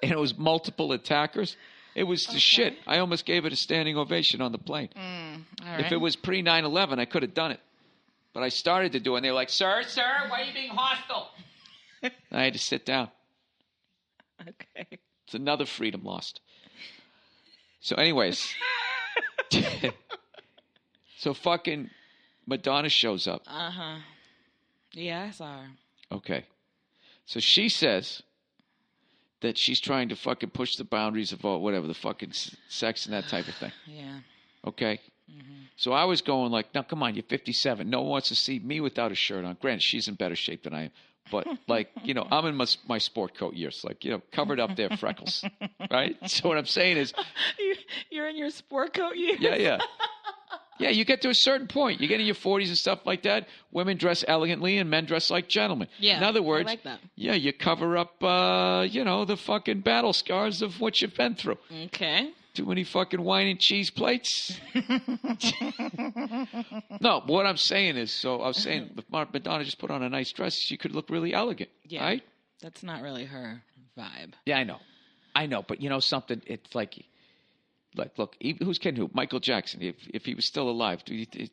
it was multiple attackers. It was the shit. I almost gave it a standing ovation on the plane.
All right.
If it was pre 9/11, I could have done it. But I started to do it, and they were like, sir, why are you being hostile? I had to sit down.
Okay.
It's another freedom lost. So anyways. So fucking Madonna shows up.
Uh-huh. Yeah, I saw her.
Okay. So she says that she's trying to fucking push the boundaries of whatever, the fucking sex and that type of thing.
Yeah.
Okay? Mm-hmm. So I was going no, come on, you're 57. No one wants to see me without a shirt on. Granted, she's in better shape than I am. But, I'm in my sport coat years. Covered up there, freckles. Right? So what I'm saying is...
You're in your sport coat years?
Yeah. Yeah, you get to a certain point. You get in your 40s and stuff like that. Women dress elegantly and men dress like gentlemen.
Yeah,
in other words,
I like that.
Yeah, you cover up, the fucking battle scars of what you've been through.
Okay.
Too many fucking wine and cheese plates. No, what I'm saying is, I was saying, if Madonna just put on a nice dress, she could look really elegant, right?
That's not really her vibe.
Yeah, I know, but something, it's like, look, who's kidding who? Michael Jackson, if he was still alive, the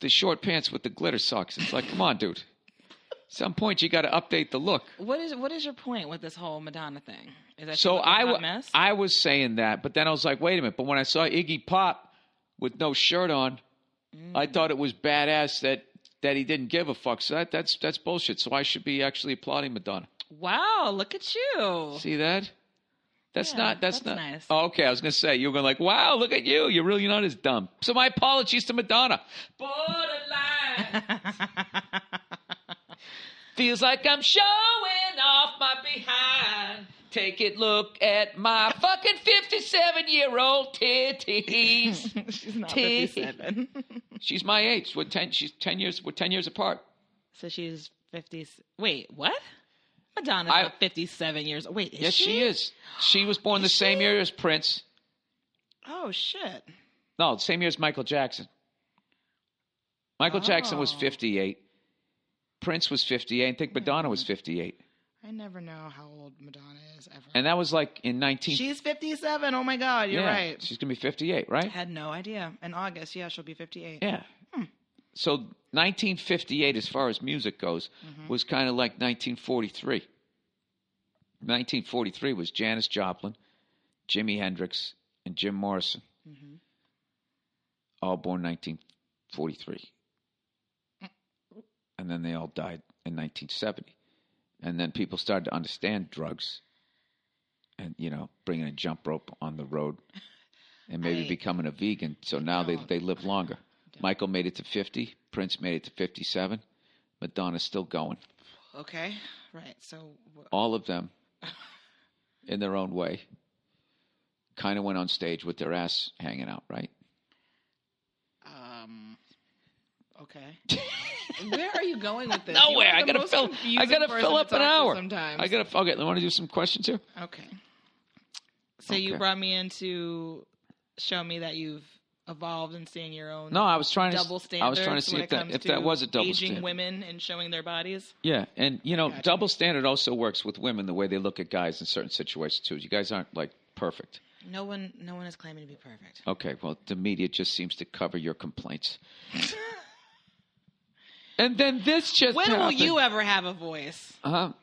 short pants with the glitter socks. It's like, come on, dude. At some point, you got to update the look.
What is your point with this whole Madonna thing? Is that
so
a hot mess?
I was saying that, but then I was like, wait a minute. But when I saw Iggy Pop with no shirt on, I thought it was badass that he didn't give a fuck. So that's bullshit. So I should be actually applauding Madonna.
Wow, look at you.
See that? That's not
nice.
Oh, okay, I was going to say, you were going wow, look at you. You're really not as dumb. So my apologies to Madonna. Borderline. Feels like I'm showing off my behind. Take a look at my fucking 57-year-old titties.
She's not 57.
She's my age. We're 10 years apart.
So she's 50. Wait, what? Madonna's not 57 years old. Wait, is
yes, she is. She was born the same year as Prince.
Oh, shit.
No, the same year as Michael Jackson. Michael Jackson was 58. Prince was 58. I think Madonna was 58.
I never know how old Madonna is ever.
And that was like in 19...
She's 57. Oh, my God. You're right.
She's going to be 58, right?
I had no idea. In August, she'll be 58.
Yeah. So 1958, as far as music goes, was kind of like 1943. 1943 was Janis Joplin, Jimi Hendrix, and Jim Morrison. All born 1943. And then they all died in 1970. And then people started to understand drugs and, bringing a jump rope on the road and maybe becoming a vegan. So now they live longer. Michael made it to 50. Prince made it to 57. Madonna's still going.
Okay. Right. So
all of them, in their own way, kind of went on stage with their ass hanging out, right?
Okay. Where are you going with this?
Nowhere. I gotta fill up an hour.
Sometimes.
Okay. I want to do some questions here.
Okay. So you brought me in to show me that you've evolved in seeing your own.
No, I was trying to.
Double standards.
I was trying to see if that was a double
aging
standard.
women and showing their bodies.
Yeah, and double standard also works with women the way they look at guys in certain situations too. You guys aren't like perfect.
No one is claiming to be perfect.
Okay, well, the media just seems to cover your complaints. And then this just
When
happened.
will you ever have a voice?
Uh-huh.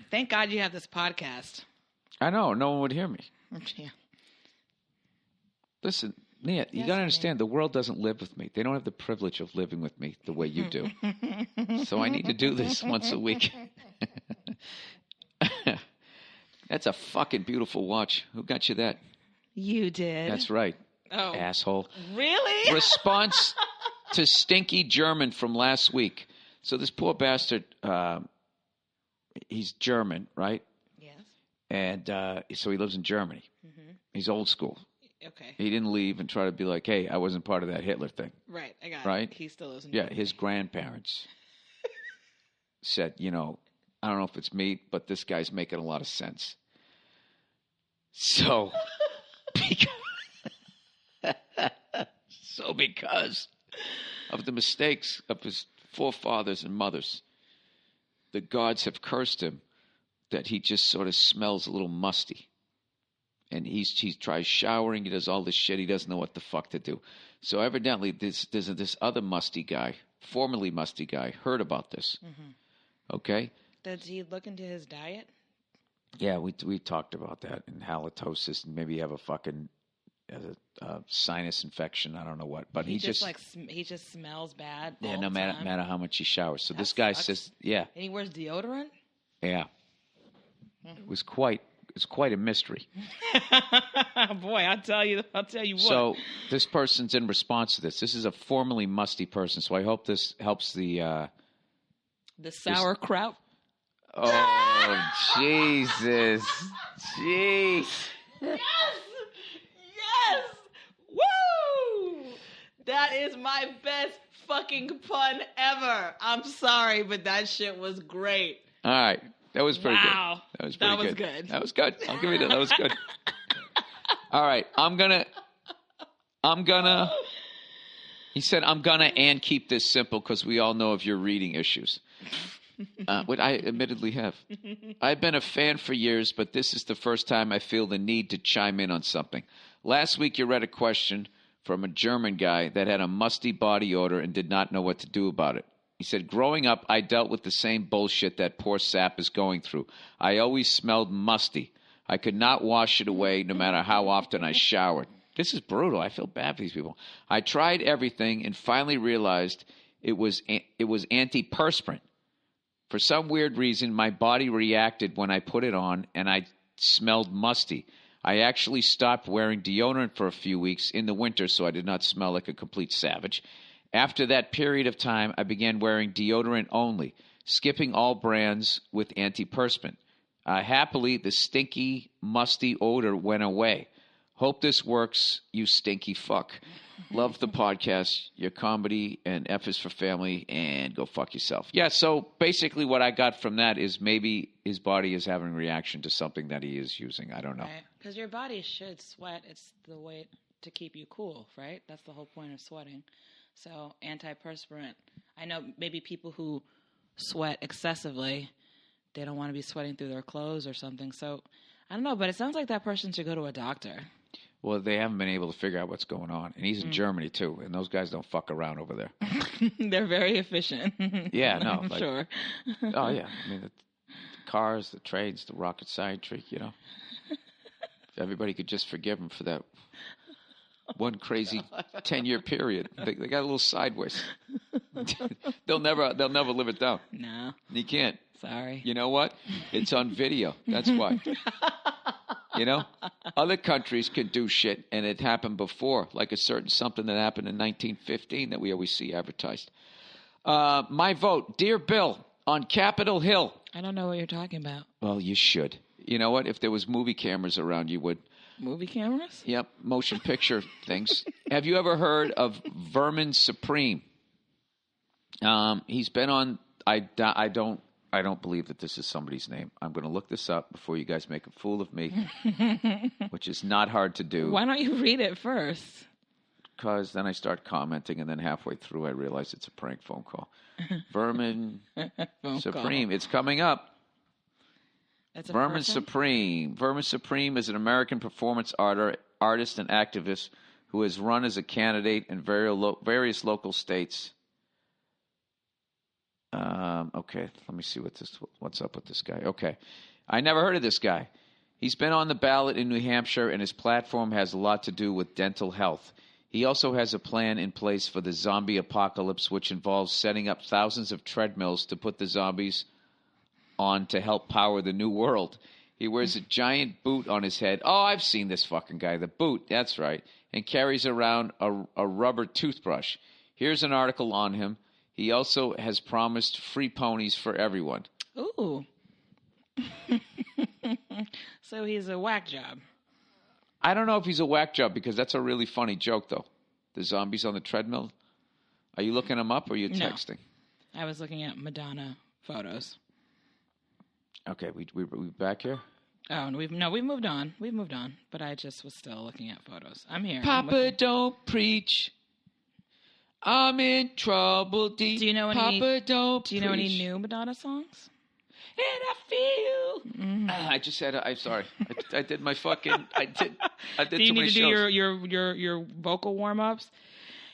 Thank God you have this podcast.
I know. No one would hear me.
Yeah.
Listen, Nia, you got to understand, the world doesn't live with me. They don't have the privilege of living with me the way you do. So I need to do this once a week. That's a fucking beautiful watch. Who got you that?
You did.
That's right.
Oh.
Asshole.
Really?
Response to stinky German from last week. So this poor bastard, he's German, right?
Yes.
And so he lives in Germany. Mm-hmm. He's old school.
Okay.
He didn't leave and try to be like, hey, I wasn't part of that Hitler thing.
Right, I got it.
Right?
He still lives in Germany.
Yeah, his grandparents said, I don't know if it's me, but this guy's making a lot of sense. So, because of the mistakes of his forefathers and mothers, the gods have cursed him that he just sort of smells a little musty. And he tries showering. He does all this shit. He doesn't know what the fuck to do. So evidently, this other musty guy, formerly musty guy, heard about this. Mm-hmm. Okay?
Does he look into his diet?
Yeah, we talked about that, and halitosis, and maybe you have a fucking sinus infection. I don't know what, but he just
he just smells bad.
Yeah,
all
no
the
matter
time.
matter how much he showers. So
That
this guy
sucks.
says, yeah,
And he wears deodorant.
yeah, it was quite a mystery.
Boy, I'll tell you what.
So this person's in response to this. This is a formerly musty person, so I hope this helps the
sauerkraut.
Oh, Jesus. Jeez.
Yes! Woo! That is my best fucking pun ever. I'm sorry, but that shit was great.
All right. That was pretty
Wow.
good. That was
good.
That was good. I'll give you that. That was good. All right. I'm gonna. He said, I'm gonna and keep this simple because we all know of your reading issues. What I admittedly have. I've been a fan for years, but this is the first time I feel the need to chime in on something. Last week you read a question from a German guy that had a musty body odor and did not know what to do about it. He said, growing up, I dealt with the same bullshit that poor sap is going through. I always smelled musty. I could not wash it away no matter how often I showered. This is brutal. I feel bad for these people. I tried everything and finally realized it was antiperspirant. For some weird reason, my body reacted when I put it on, and I smelled musty. I actually stopped wearing deodorant for a few weeks in the winter so I did not smell like a complete savage. After that period of time, I began wearing deodorant only, skipping all brands with antiperspirant. Happily, the stinky, musty odor went away. Hope this works, you stinky fuck. Love the podcast, your comedy, and F is for family, and go fuck yourself. Yeah, so basically what I got from that is maybe his body is having a reaction to something that he is using. I don't know.
Because your body should sweat. It's the way to keep you cool, right? That's the whole point of sweating. So antiperspirant. I know maybe people who sweat excessively, they don't want to be sweating through their clothes or something. So I don't know, but it sounds like that person should go to a doctor.
Well, they haven't been able to figure out what's going on. And he's in Germany, too. And those guys don't fuck around over there.
They're very efficient.
Yeah, no. Like,
sure.
Oh, yeah. I mean, the cars, the trains, the rocket scientry, you know. If everybody could just forgive him for that one crazy 10-year period. They got a little sideways. They'll never live it down.
No.
You can't.
Sorry.
You know what? It's on video. That's why. You know? Other countries can do shit, and it happened before, like a certain something that happened in 1915 that we always see advertised. My vote, Dear Bill, on Capitol Hill.
I don't know what you're talking about.
Well, you should. You know what? If there was movie cameras around, you would.
Movie cameras?
Yep, motion picture things. Have you ever heard of Vermin Supreme? He's been on. I don't believe that this is somebody's name. I'm going to look this up before you guys make a fool of me, which is not hard to do.
Why don't you read it first?
Because then I start commenting, and then halfway through I realize it's a prank phone call. Vermin Supreme. It's coming up. Vermin Supreme. Vermin Supreme is an American performance artist and activist who has run as a candidate in various local states. Okay, let me see what's up with this guy. Okay, I never heard of this guy. He's been on the ballot in New Hampshire, and his platform has a lot to do with dental health. He also has a plan in place for the zombie apocalypse, which involves setting up thousands of treadmills to put the zombies on to help power the new world. He wears a giant boot on his head. Oh, I've seen this fucking guy. The boot, that's right. And carries around a rubber toothbrush. Here's an article on him. He also has promised free ponies for everyone.
Ooh. So he's a whack job.
I don't know if he's a whack job because that's a really funny joke, though. The zombies on the treadmill. Are you looking them up or are you texting?
No. I was looking at Madonna photos.
Okay, we back here?
Oh, we've moved on. We've moved on. But I just was still looking at photos. I'm here.
Papa, don't preach. I'm in trouble deep.
Do you know any?
Papa, don't
Do you know any new Madonna songs?
And I feel. I just said. I'm sorry. I did my fucking. I did.
Do you need to do your vocal warm ups?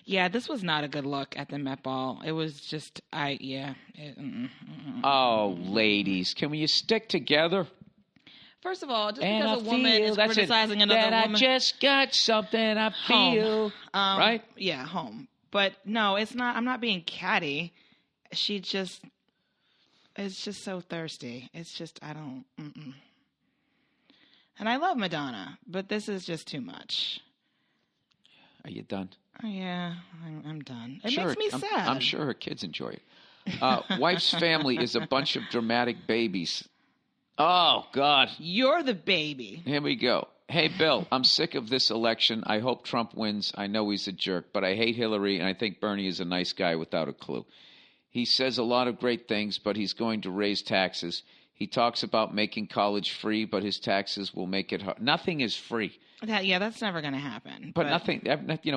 Yeah, this was not a good look at the Met Ball. It was just
Oh, ladies, can we stick together?
First of all, just because a woman is criticizing another woman,
I just got something I feel. Right?
Yeah, home. But no, it's not. I'm not being catty. She just is just so thirsty. It's just, I don't. And I love Madonna, but this is just too much.
Are you done?
Oh, yeah, I'm done. It makes me sad.
I'm sure her kids enjoy it. Wife's family is a bunch of dramatic babies. Oh, God.
You're the baby.
Here we go. Hey, Bill, I'm sick of this election. I hope Trump wins. I know he's a jerk, but I hate Hillary, and I think Bernie is a nice guy without a clue. He says a lot of great things, but he's going to raise taxes. He talks about making college free, but his taxes will make it hard. Nothing is free.
That's never going to happen.
But nothing,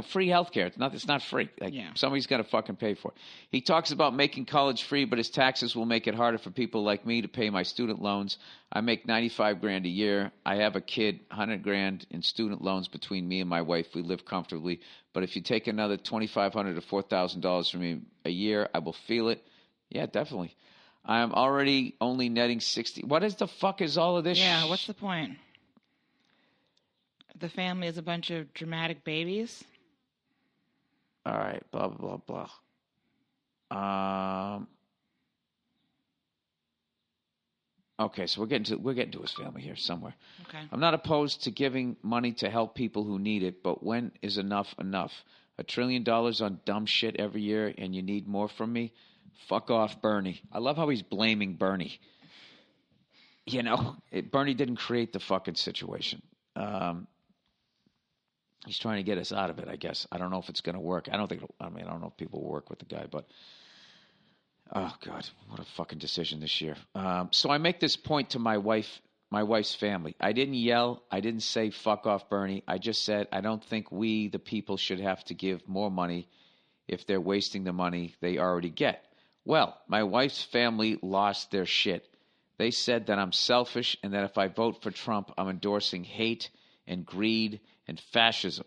free healthcare. It's not free. Somebody's got to fucking pay for it. He talks about making college free, but his taxes will make it harder for people like me to pay my student loans. I make $95,000 a year. I have a kid, $100,000 in student loans between me and my wife. We live comfortably. But if you take another $2,500 to $4,000 from me a year, I will feel it. Yeah, definitely. I am already only netting 60. What is the fuck is all of this?
Yeah, what's the point? The family is a bunch of dramatic babies.
All right, blah blah blah. Okay, so we're getting to his family here somewhere.
Okay.
I'm not opposed to giving money to help people who need it, but when is enough enough? $1 trillion on dumb shit every year, and you need more from me? Fuck off, Bernie. I love how he's blaming Bernie. Bernie didn't create the fucking situation. He's trying to get us out of it, I guess. I don't know if it's going to work. I don't know if people will work with the guy, but oh God, what a fucking decision this year. So I make this point to my wife's family. I didn't yell. I didn't say fuck off, Bernie. I just said I don't think we, the people, should have to give more money if they're wasting the money they already get. Well, my wife's family lost their shit. They said that I'm selfish and that if I vote for Trump, I'm endorsing hate and greed and fascism.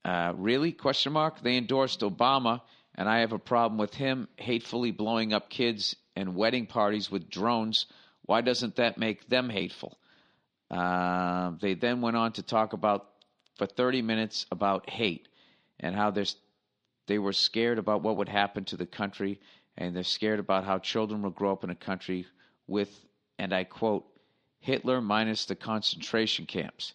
Really? Question mark. They endorsed Obama, and I have a problem with him hatefully blowing up kids and wedding parties with drones. Why doesn't that make them hateful? They then went on to talk for 30 minutes about hate and how they were scared about what would happen to the country, and they're scared about how children will grow up in a country with, and I quote, Hitler minus the concentration camps.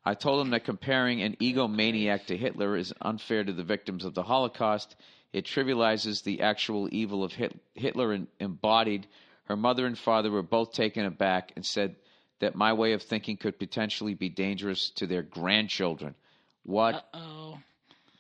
I told them that comparing an egomaniac to Hitler is unfair to the victims of the Holocaust. It trivializes the actual evil of Hitler embodied. Her mother and father were both taken aback and said that my way of thinking could potentially be dangerous to their grandchildren. What?
Uh-oh.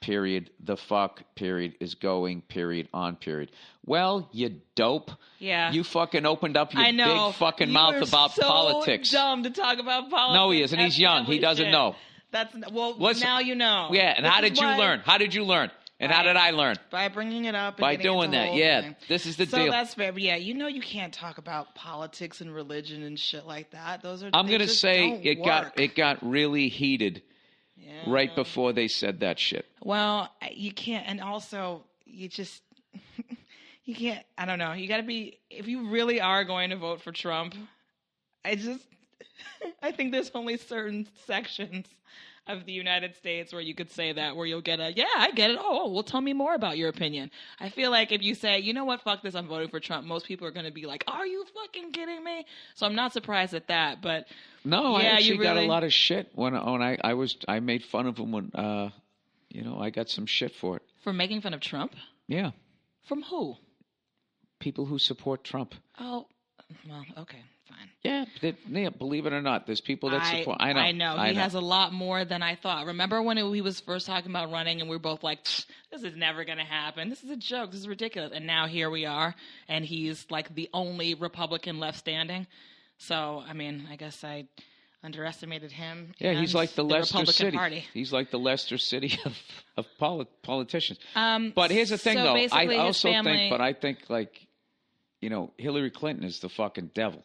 Period. The fuck, period, is going, period, on, period. Well, you dope.
Yeah.
You fucking opened up your big fucking mouth about politics.
Dumb to talk about politics.
No, he isn't. He's young. He doesn't know.
Listen, now you know.
Yeah, and how did you learn? How did you learn? And how did I learn?
By bringing it up. And
by doing that, yeah.
Thing.
This is the
deal.
So
that's fair. Yeah, you know you can't talk about politics and religion and shit like that.
I'm going to say it got really heated right before they said that shit.
Well, you can't, and also you just you can't. I don't know. You got to be, if you really are going to vote for Trump. I think there's only certain sections of the United States where you could say that, where you'll get I get it. Oh, well, tell me more about your opinion. I feel like if you say, you know what, fuck this, I'm voting for Trump, most people are going to be like, are you fucking kidding me? So I'm not surprised at that, but
no, I actually got a lot of shit when I made fun of him when, I got some shit for it.
For making fun of Trump?
Yeah.
From who?
People who support Trump.
Oh, well, okay. Fine.
Yeah, believe it or not, there's people that support.
I know. He has a lot more than I thought. Remember when he was first talking about running, and we were both like, "This is never going to happen. This is a joke. This is ridiculous." And now here we are, and he's like the only Republican left standing. So, I mean, I guess I underestimated him.
Yeah, he's like the Leicester
Republican
City.
Party.
He's like the Leicester City of politicians. But here's the thing, though. I also think, like, Hillary Clinton is the fucking devil.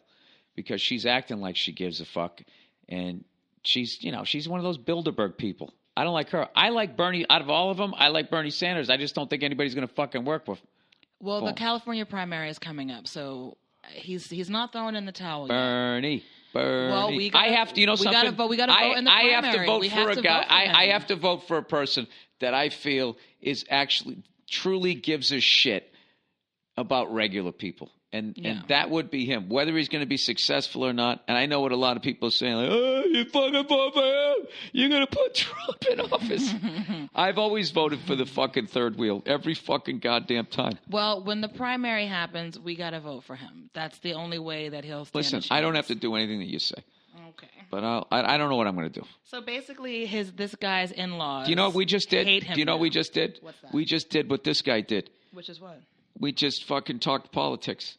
Because she's acting like she gives a fuck, and she's one of those Bilderberg people. I don't like her. I like Bernie. Out of all of them, I like Bernie Sanders. I just don't think anybody's going to fucking work with him.
Well, the California primary is coming up, so he's not throwing in the towel
yet. Bernie.
Well,
I have to. You know something?
We got to vote in the primary.
I have to vote for a guy. I have to vote for a person that I feel is actually truly gives a shit about regular people. And that would be him, whether he's going to be successful or not. And I know what a lot of people are saying, like, oh, you fucking vote for him. You're going to put Trump in office. I've always voted for the fucking third wheel every fucking goddamn time.
Well, when the primary happens, we got to vote for him. That's the only way that he'll stand a chance.
I don't have to do anything that you say.
Okay.
But I don't know what I'm going to do.
So basically, this guy's in-laws.
Do you know what we just did?
Hate him.
Do you know what we just did?
What's that?
We just did what this guy did.
Which is what?
We just fucking talked politics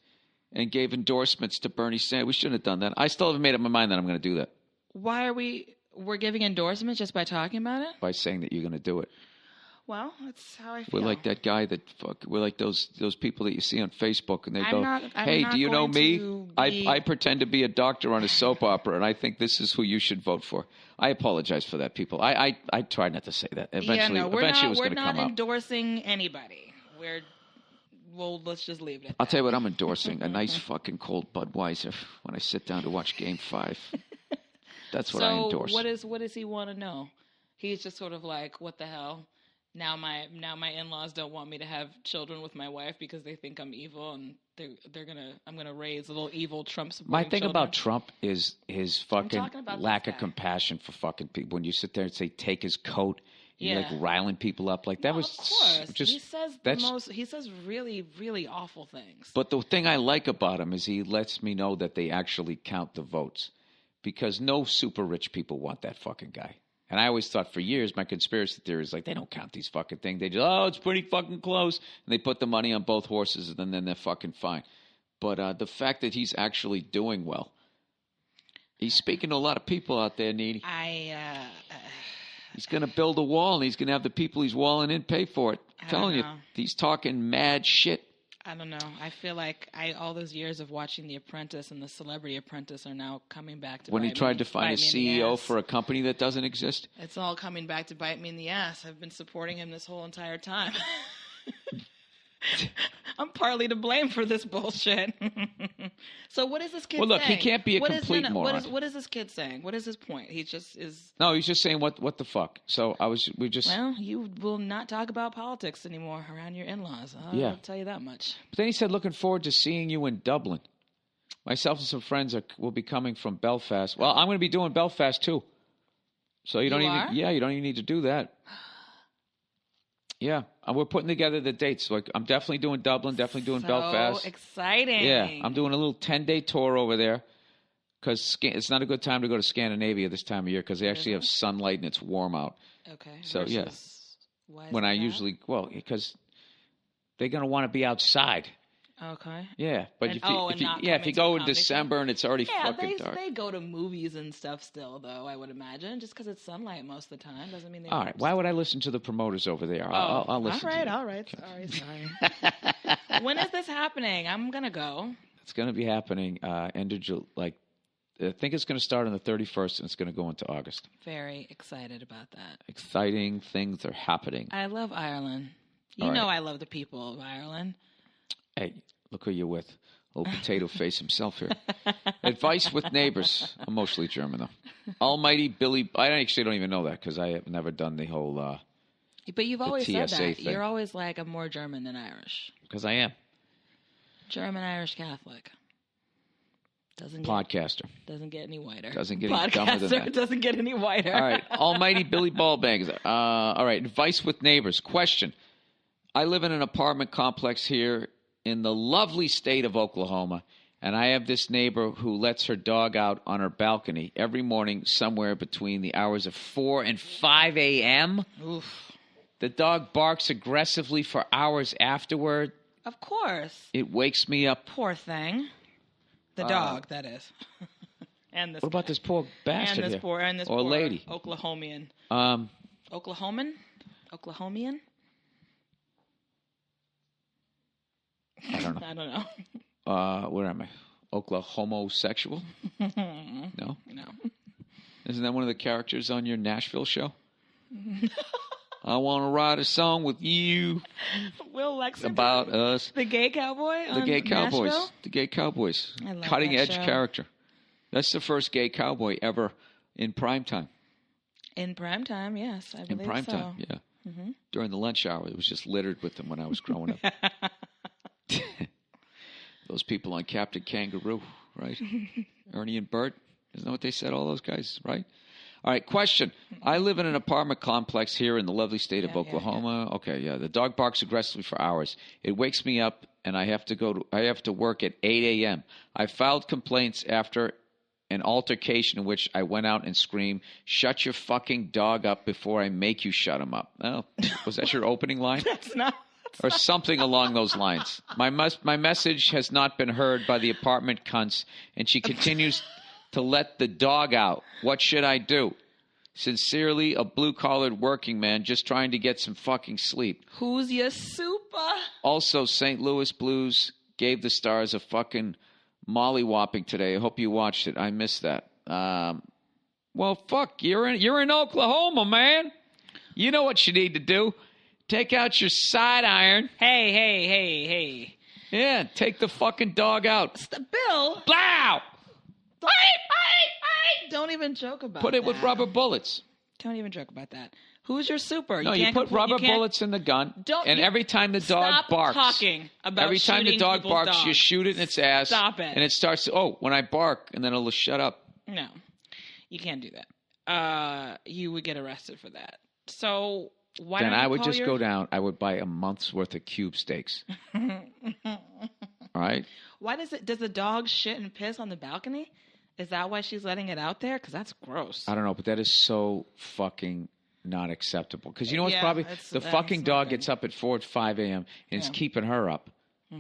and gave endorsements to Bernie Sanders. We shouldn't have done that. I still haven't made up my mind that I'm going to do that.
Why are we're giving endorsements just by talking about it?
By saying that you're going to do it.
Well, that's how I feel.
We're like that guy we're like those people that you see on Facebook, and they go,
"Hey,
do you know me? I pretend to be a doctor on a soap opera, and I think this is who you should vote for." I apologize for that, people. I tried not to say that. Eventually, it was going to come
We're
out.
not endorsing anybody. Well, let's just leave it at that.
I'll tell you what I'm endorsing, a nice fucking cold Budweiser when I sit down to watch Game 5. That's what I endorse.
So what does he want to know? He's just sort of like, what the hell? Now my in-laws don't want me to have children with my wife because they think I'm evil, and I'm gonna raise little evil Trump supporting
My thing
children.
about Trump is his fucking lack of compassion for fucking people. When you sit there and say, take his coat, you're like riling people up. Like that was
of course.
just
he says really, really awful things.
But the thing I like about him is he lets me know that they actually count the votes. Because no super rich people want that fucking guy. And I always thought for years, my conspiracy theory is like, they don't count these fucking things. They just, oh, it's pretty fucking close. And they put the money on both horses, and then they're fucking fine. But the fact that he's actually doing well, he's speaking to a lot of people out there, Needy. He's going to build a wall, and he's going to have the people he's walling in pay for it. I'm telling you, he's talking mad shit.
I don't know. I feel like all those years of watching The Apprentice and The Celebrity Apprentice are now coming back to
when
bite
he tried
me,
to find a CEO for a company that doesn't exist.
It's all coming back to bite me in the ass. I've been supporting him this whole entire time. I'm partly to blame for this bullshit. So what is this kid saying?
Well, look, he can't be a complete moron.
What is this kid saying? What is his point? He just is...
No, he's just saying, what the fuck? So Well,
you will not talk about politics anymore around your in-laws. I'll tell you that much.
But then he said, looking forward to seeing you in Dublin. Myself and some friends will be coming from Belfast. Well, I'm going to be doing Belfast, too. So you don't even need to do that. Yeah, we're putting together the dates. Like, I'm definitely doing Dublin, definitely doing Belfast.
So exciting.
Yeah, I'm doing a little 10-day tour over there because it's not a good time to go to Scandinavia this time of year because they actually have sunlight and it's warm out.
Okay.
So,
why
when I usually, because they're going to want to be outside.
Okay.
Yeah, but if you go in December and it's already fucking dark.
They go to movies and stuff still, though, I would imagine. Just because it's sunlight most of the time doesn't mean they...
All right, why would I listen to the promoters over there? I'll listen to you.
All right. Sorry. When is this happening? I'm going to go.
It's going to be happening end of July. I think it's going to start on the 31st and it's going to go into August.
Very excited about that.
Exciting things are happening.
I love Ireland. You know I love the people of Ireland.
Hey, look who you're with. Old potato face himself here. Advice with neighbors. I'm mostly German, though. Almighty Billy. I actually don't even know that because I have never done the whole
But you've always said that.
thing.
You're always like, I'm more German than Irish.
Because I am.
German, Irish, Catholic.
Podcaster.
Doesn't get any whiter.
Doesn't get any dumber than that.
Doesn't get any whiter.
All right. Almighty Billy Ballbangs. All right. Advice with neighbors. Question. I live in an apartment complex here in the lovely state of Oklahoma, and I have this neighbor who lets her dog out on her balcony every morning somewhere between the hours of 4 and 5 a.m.
Oof.
The dog barks aggressively for hours afterward.
Of course.
It wakes me up.
Poor thing. The dog, that is. And this.
What about this poor bastard
and this
here?
Poor
poor lady.
Oklahomian. Oklahoman? Oklahomian?
I don't know.
I don't know.
Where am I? Oklahomosexual? No?
No.
Isn't that one of the characters on your Nashville show? I want to write a song with you.
Will Lexington?
About us.
The gay cowboy?
The gay cowboys.
Nashville?
The gay cowboys.
I love
Cutting
that
edge
show.
character. That's the first gay cowboy ever in primetime.
In primetime, yes. I believe
in primetime,
so.
yeah.
Mm-hmm.
During the lunch hour, it was just littered with them when I was growing up. Those people on Captain Kangaroo, right? Ernie and Bert. Isn't that what they said, all those guys, right? All right, question. I live in an apartment complex here in the lovely state of Oklahoma. Yeah. Okay, yeah. The dog barks aggressively for hours. It wakes me up, and I have to work at 8 a.m. I filed complaints after an altercation in which I went out and screamed, "Shut your fucking dog up before I make you shut him up." Oh, was that your opening line?
That's not.
Or something along those lines. My message has not been heard by the apartment cunts, and she continues to let the dog out. What should I do? Sincerely, a blue-collared working man just trying to get some fucking sleep.
Who's your super?
Also, St. Louis Blues gave the Stars a fucking molly-whopping today. I hope you watched it. I missed that. Well, fuck, you're in Oklahoma, man. You know what you need to do. Take out your side iron.
Hey.
Yeah, take the fucking dog out.
Bill.
Blow!
Don't even joke about
Put it
that.
with rubber bullets.
Don't even joke about that. Who's your super?
No, you put rubber bullets in the gun, and every time the dog barks,
talking about
every time the dog barks,
dogs.
you shoot it in its ass.
Stop it.
And it starts to, when I bark, and then it'll shut up.
No, you can't do that. You would get arrested for that. So why
then
don't you
I would
call
just go down. I would buy a month's worth of cube steaks. All right?
Why does the dog shit and piss on the balcony? Is that why she's letting it out there? Because that's gross.
I don't know, but that is so fucking not acceptable. Because you know what's
Yeah,
probably
it's-
the
that's
fucking
not
dog
good.
gets up at 4 or 5 a.m. and it's
Yeah.
keeping her up or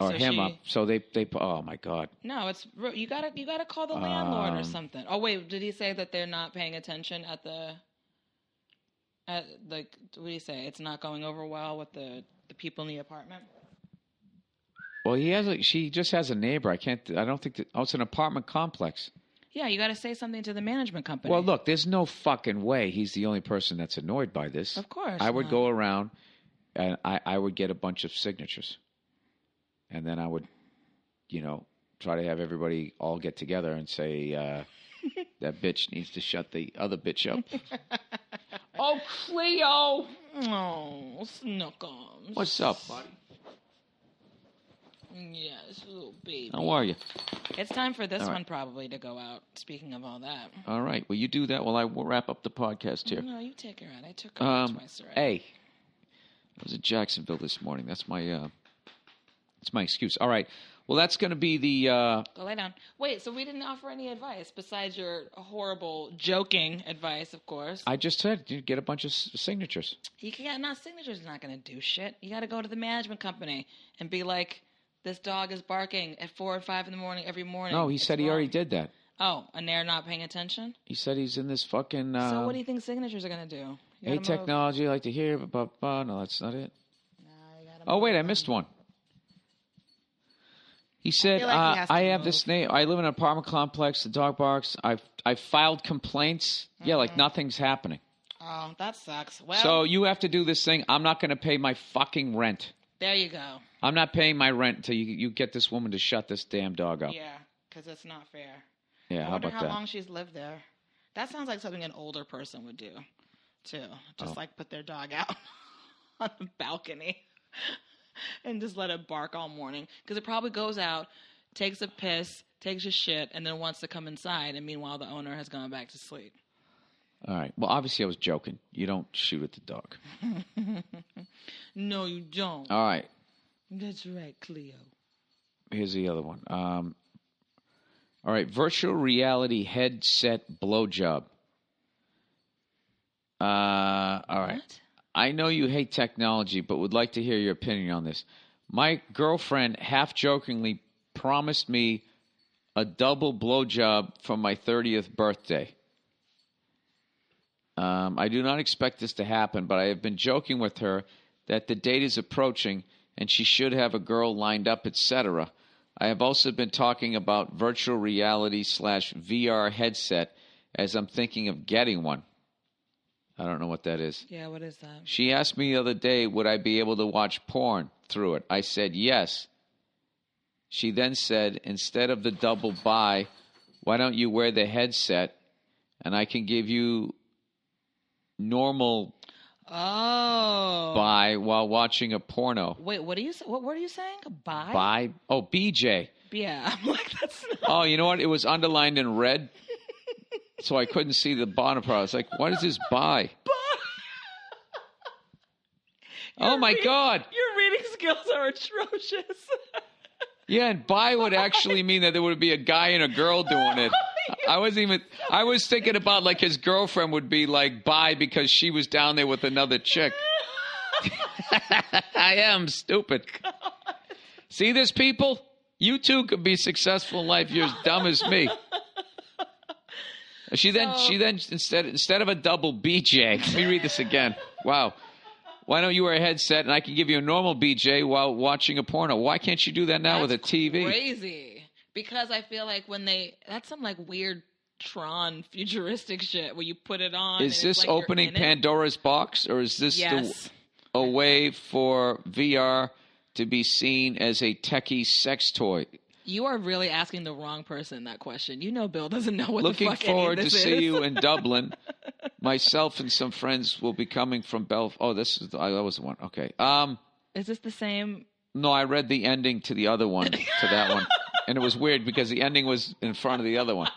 So
him up. So they oh my god.
No, you gotta call the landlord or something. Oh wait, did he say that they're not paying attention at what do you say? It's not going over well with the people in the apartment.
Well, she just has a neighbor. I don't think that. Oh, it's an apartment complex.
Yeah, you got to say something to the management company.
Well, look, there's no fucking way he's the only person that's annoyed by this.
Of course
I would
not.
go around and I would get a bunch of signatures. And then I would, try to have everybody all get together and say, that bitch needs to shut the other bitch up. Oh, Cleo!
Oh, Snookums.
What's up, buddy?
Yes, little baby.
How are you?
It's time for this
All right.
one probably to go out. Speaking of all that.
All right. Well, you do that while I will wrap up the podcast here.
No, you take her out. I took her out twice already.
Hey, I was in Jacksonville this morning. That's my excuse. All right. Well, that's going to be the.
Go lay down. Wait, so we didn't offer any advice besides your horrible joking advice, of course.
I just said you get a bunch of signatures.
You can't. Not signatures. Not going to do shit. You got to go to the management company and be like, "This dog is barking at 4 or 5 in the morning every morning."
No, he
It's
said he
wrong."
already did that.
Oh, and they're not paying attention.
He said he's in this fucking.
So what do you think signatures are going to do? You
Hey,
gotta move.
technology, I like to hear, but no, that's not it.
Nah, you gotta
Oh
move
wait, I
on.
missed one. He said,
feel like he has to
I have
move.
this name. I live in an apartment complex. The dog barks. I filed complaints. Yeah, like nothing's happening.
Oh, that sucks. Well,
So you have to do this thing. I'm not going to pay my fucking rent.
there you go.
I'm not paying my rent until you get this woman to shut this damn dog up.
Yeah, because it's not fair.
Yeah,
I
how
wonder
about
how
that?
long she's lived there. That sounds like something an older person would do, too. Just like put their dog out on the balcony and just let it bark all morning. Because it probably goes out, takes a piss, takes a shit, and then wants to come inside. And meanwhile, the owner has gone back to sleep.
All right. Well, obviously I was joking. You don't shoot at the dog.
No, you don't.
All right.
That's right, Cleo.
Here's the other one. All right. Virtual reality headset blowjob. All right.
What?
I know you hate technology, but would like to hear your opinion on this. My girlfriend half-jokingly promised me a double blowjob for my 30th birthday. I do not expect this to happen, but I have been joking with her that the date is approaching and she should have a girl lined up, etc. I have also been talking about virtual reality / VR headset as I'm thinking of getting one. I don't know what that is.
Yeah, what is that?
She asked me the other day, would I be able to watch porn through it? I said yes. She then said, instead of the double buy, why don't you wear the headset and I can give you normal buy while watching a porno.
Wait, what were you saying? Buy?
Buy? Oh, BJ.
Yeah, I'm like, that's not...
Oh, you know what? It was underlined in red, so I couldn't see the bottom part. I was like, what is this buy? Oh, my God.
Your reading skills are atrocious.
Yeah, and buy would actually mean that there would be a guy and a girl doing it. I was thinking about like his girlfriend would be like buy because she was down there with another chick. I am stupid. God. See this, people? You too could be successful in life. You're as dumb as me. She then instead of a double BJ, let me read this again. Wow. Why don't you wear a headset and I can give you a normal BJ while watching a porno? Why can't you do that now with a TV?
Crazy. Because I feel like that's some like weird Tron futuristic shit where you put it on.
Is this
like you're
opening
in it.
Pandora's box, or is this a way for VR to be seen as a techie sex toy?
You are really asking the wrong person that question. You know Bill doesn't know what
Looking
the fuck any of
forward to
this is.
see you in Dublin. Myself and some friends will be coming from Belfast. Oh, that was the one. Okay.
Is this the same?
No, I read the ending to the other one, to that one. And it was weird because the ending was in front of the other one.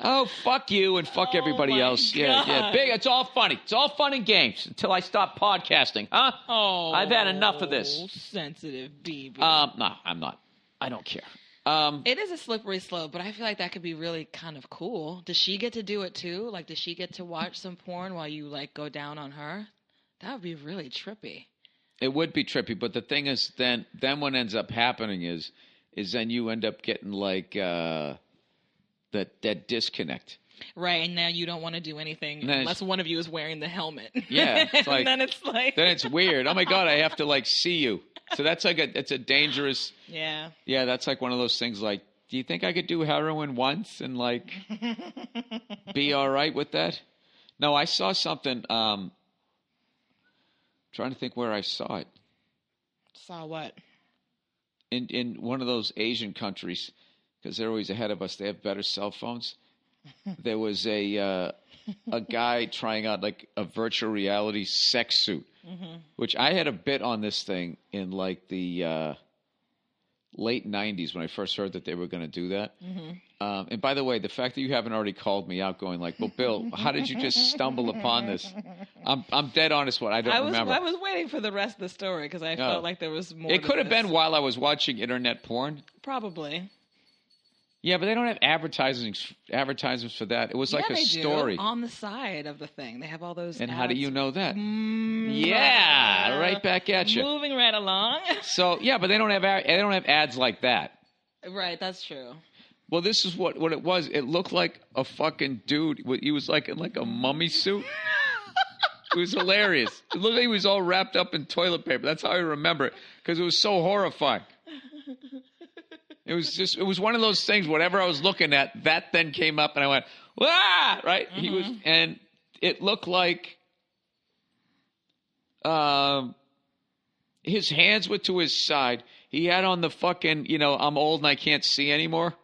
Oh, fuck you and fuck everybody else. Yeah. Big. It's all funny. It's all fun and games until I stop podcasting, huh?
Oh,
I've had enough of this.
Sensitive baby.
No, I'm not. I don't care.
It is a slippery slope, but I feel like that could be really kind of cool. Does she get to do it too? Like, does she get to watch some porn while you like go down on her? That would be really trippy.
It would be trippy, but the thing is, then what ends up happening is then you end up getting like that disconnect.
Right, and now you don't want to do anything unless one of you is wearing the helmet.
Yeah, it's like,
and then
it's weird. Oh my God, I have to like see you. So that's like it's a dangerous.
Yeah.
Yeah, that's like one of those things. Like, do you think I could do heroin once and like be all right with that? No, I saw something. Trying to think where I saw it.
Saw what?
In one of those Asian countries, because they're always ahead of us. They have better cell phones. There was a guy trying out like a virtual reality sex suit, which I had a bit on this thing in like the late 90s when I first heard that they were going to do that. And by the way, the fact that you haven't already called me out going like, well, Bill, how did you just stumble upon this? I'm dead honest. What I don't remember.
I was waiting for the rest of the story because I felt like there was more.
It could have been while I was watching internet porn.
Probably.
Yeah, but they don't have advertisements for that. It was like a story.
On the side of the thing. They have all those
And
ads.
how do you know that? Yeah, right back at you.
Moving right along.
So, yeah, but they don't have ads like that.
Right, that's true.
Well, this is what it was. It looked like a fucking dude. He was like in like a mummy suit. It was hilarious. It looked like he was all wrapped up in toilet paper. That's how I remember it because it was so horrifying. It was one of those things, whatever I was looking at, that then came up and I went, "Wah!" Right? And it looked like his hands were to his side. He had on the fucking, I'm old and I can't see anymore.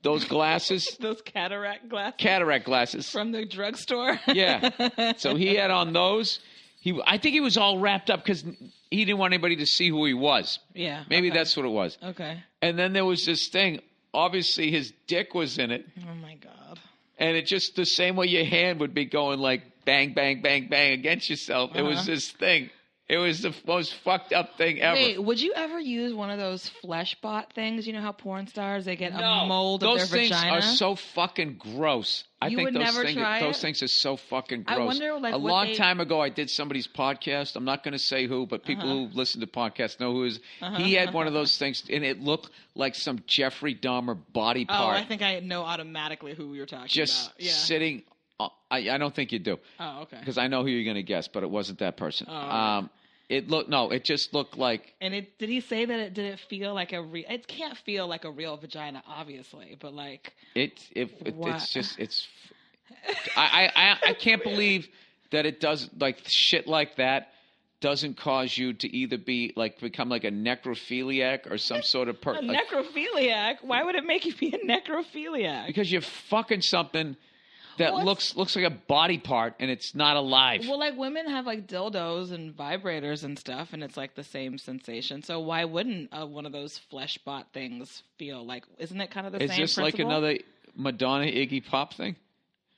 Those glasses.
Those cataract glasses.
Cataract glasses.
From the drugstore.
Yeah. So he had on those. I think he was all wrapped up because he didn't want anybody to see who he was.
Yeah.
Maybe that's what it was.
Okay.
And then there was this thing. Obviously, his dick was in it.
Oh, my God.
And it just the same way your hand would be going like bang, bang, bang, bang against yourself. It was this thing. It was the most fucked up thing ever.
Wait, would you ever use one of those flesh bot things? You know how porn stars, they get a mold of their vagina?
Those things are so fucking gross.
You would never try it?
Those things are so fucking gross.
I wonder, like,
a long time ago, I did somebody's podcast. I'm not going to say who, but people who listen to podcasts know who it is. He had one of those things, and it looked like some Jeffrey Dahmer body part.
Oh, I think I know automatically who you're talking about.
Just sitting. I don't think you do.
Oh, okay.
Because I know who you're going to guess, but it wasn't that person.
Oh, okay.
It just looked like.
And did he say that did it feel like it can't feel like a real vagina, obviously, but like.
It's I can't believe that it does, like, shit like that doesn't cause you to either become like a necrophiliac or some sort of
necrophiliac? Why would it make you be a necrophiliac?
Because you're fucking something that looks like a body part and it's not alive.
Well, like, women have like dildos and vibrators and stuff, and it's like the same sensation. So why wouldn't one of those flesh bot things feel like? Isn't it kind of the same
Is this
principle?
like another Madonna Iggy Pop thing?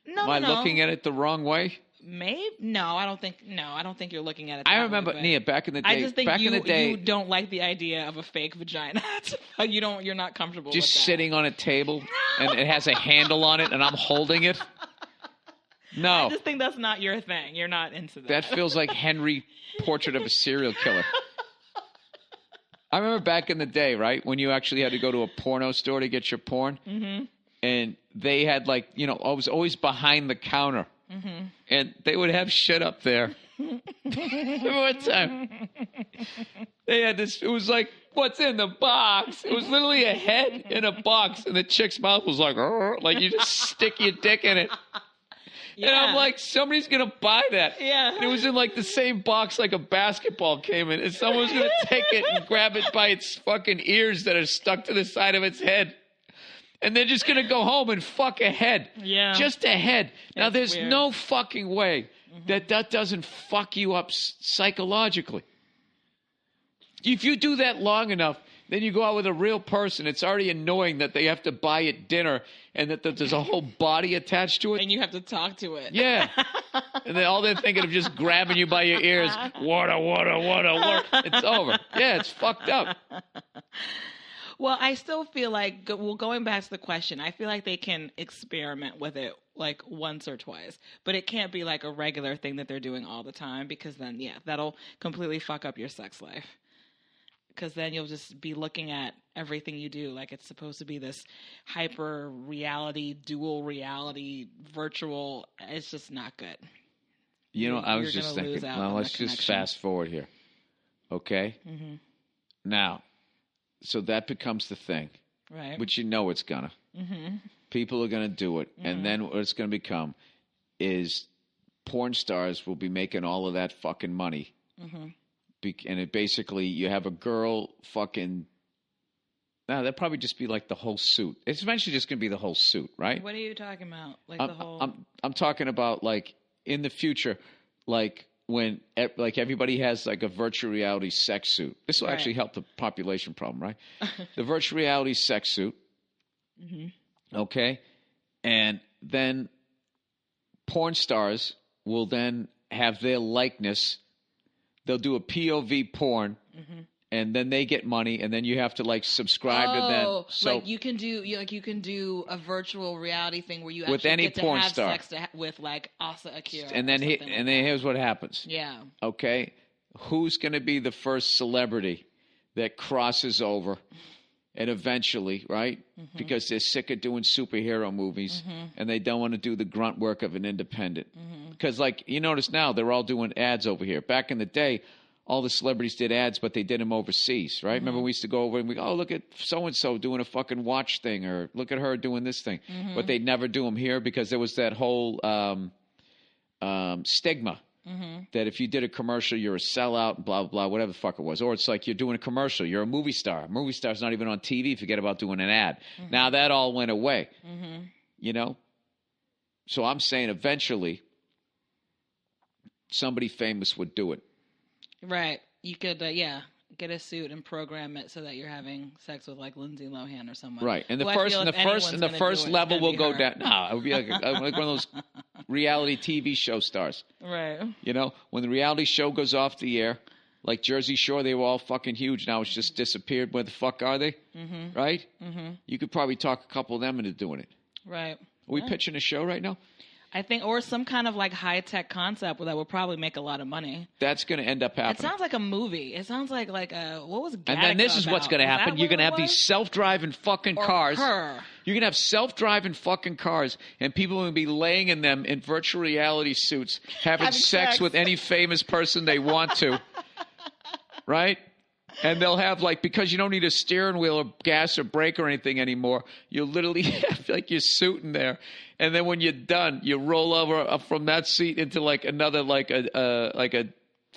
No,
Am I looking at it the wrong way?
Maybe. No, I don't think you're looking at it.
I remember, Nia, back in the day.
I just think you don't like the idea of a fake vagina. You're not comfortable with that.
Just sitting on a table and it has a handle on it and I'm holding it. No.
I just think that's not your thing. You're not into that.
That feels like Henry Portrait of a Serial Killer. I remember back in the day, right, when you actually had to go to a porno store to get your porn. Mm-hmm. And they had I was always behind the counter. Mm-hmm. And they would have shit up there. Remember one time? They had this, it was like, what's in the box? It was literally a head in a box. And the chick's mouth was like you just stick your dick in it. Yeah. And I'm like, somebody's going to buy that.
Yeah.
And it was in like the same box like a basketball came in. And someone was going to take it and grab it by its fucking ears that are stuck to the side of its head. And they're just going to go home and fuck a head.
Yeah.
Just a head. Now, there's
weird.
no fucking way that doesn't fuck you up psychologically. If you do that long enough, then you go out with a real person. It's already annoying that they have to buy it dinner and that there's a whole body attached to it.
And you have to talk to it.
Yeah. And then all they're thinking of just grabbing you by your ears. Water. It's over. Yeah, it's fucked up.
Well, I still feel like, going back to the question, I feel like they can experiment with it like once or twice, but it can't be like a regular thing that they're doing all the time, because then, yeah, that'll completely fuck up your sex life. Because then you'll just be looking at everything you do like it's supposed to be this hyper reality, dual reality, virtual. It's just not good.
I was just thinking, well, let's just fast forward here. Okay? Mm-hmm. Now, so that becomes the thing.
Right.
Which it's gonna. Mm-hmm. People are gonna do it. Mm-hmm. And then what it's gonna become is porn stars will be making all of that fucking money. Mm-hmm. And it basically, you have a girl fucking... No, that'd probably just be like the whole suit. It's eventually just going to be the whole suit, right?
What are you talking about? Like the whole...
I'm talking about like in the future, like when like everybody has like a virtual reality sex suit. This will actually help the population problem, right? The virtual reality sex suit. Mm-hmm. Okay. And then porn stars will then have their likeness. They'll do a POV porn, mm-hmm. and then they get money, and then you have to like subscribe to them. So
like you can do a virtual reality thing where you actually
with any
get to
porn
have
star
sex with like Asa Akira.
And then here's what happens.
Yeah.
Okay, who's going to be the first celebrity that crosses over? And eventually, right? Mm-hmm. Because they're sick of doing superhero movies, mm-hmm. and they don't want to do the grunt work of an independent. Mm-hmm. Because, like, you notice now, they're all doing ads over here. Back in the day, all the celebrities did ads, but they did them overseas, right? Mm-hmm. Remember we used to go over and we go, oh, look at so-and-so doing a fucking watch thing, or look at her doing this thing. Mm-hmm. But they'd never do them here because there was that whole stigma. Mm-hmm. That if you did a commercial, you're a sellout, blah, blah, whatever the fuck it was. Or it's like you're doing a commercial. You're a movie star. A movie star's not even on TV. Forget about doing an ad. Mm-hmm. Now that all went away. Mm-hmm. So I'm saying eventually somebody famous would do it.
Right. You could, get a suit and program it so that you're having sex with like Lindsay Lohan or someone.
Right. And the first level will go down. No, it would be like one of those reality TV show stars.
Right.
When the reality show goes off the air, like Jersey Shore, they were all fucking huge. Now it's just disappeared. Where the fuck are they? Mm-hmm. Right? Mm-hmm. You could probably talk a couple of them into doing it.
Right.
Are we pitching a show right now?
I think, or some kind of like high tech concept that would probably make a lot of money.
That's going to end up happening.
It sounds like a movie. It sounds like what was Gattaca
And then this is what's going to happen. You're going to have these self-driving fucking cars. You're going to have self-driving fucking cars, and people are going to be laying in them in virtual reality suits, having sex with any famous person they want to. Right? And they'll have because you don't need a steering wheel or gas or brake or anything anymore. You literally have like your suit in there. And then when you're done, you roll over from that seat into like another, like a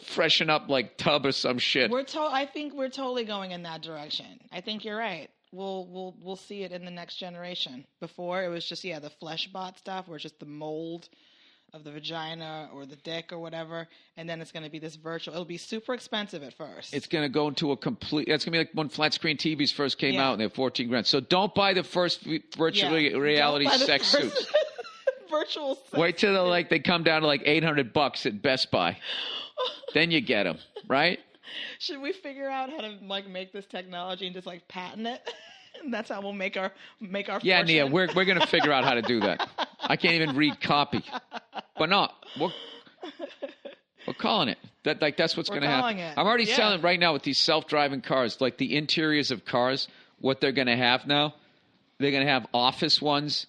freshen up like tub or some shit.
I think we're totally going in that direction. I think you're right. We'll see it in the next generation. Before it was just, the flesh bot stuff where it's just the mold of the vagina or the dick or whatever, and then it's going to be this virtual. It'll be super expensive at first.
It's going to go into it's going to be like when flat screen TVs first came out and they're $14,000. So don't buy the first virtual reality sex suits.
Virtual sex.
Wait till they come down to like $800 at Best Buy. Then you get them, right?
Should we figure out how to make this technology and just patent it? And that's how we'll make our
yeah,
fortune.
Nia, we're going to figure out how to do that. I can't even read copy. But no, we're calling it. That's what's going to happen. I'm already selling right now with these self-driving cars, like the interiors of cars, what they're going to have now. They're going to have office ones.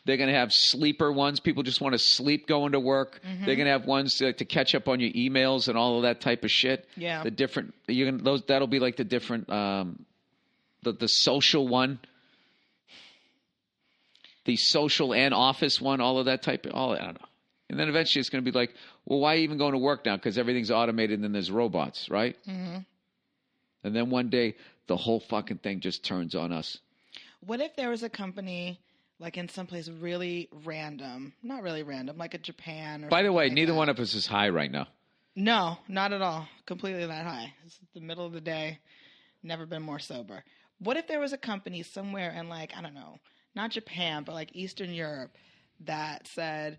They're going to have sleeper ones. People just want to sleep going to work. Mm-hmm. They're going to have ones to catch up on your emails and all of that type of shit.
Yeah.
The different that'll be like the different the social one. The social and office one, all of that type of I don't know. And then eventually it's going to be like, well, why even going to work now? Because everything's automated and then there's robots, right? Mm-hmm. And then one day the whole fucking thing just turns on us.
What if there was a company in someplace really random, not really random, like a Japan or
By the way, neither one of us is high right now.
No, not at all. Completely that high. It's the middle of the day. Never been more sober. What if there was a company somewhere in I don't know, not Japan, but Eastern Europe that said,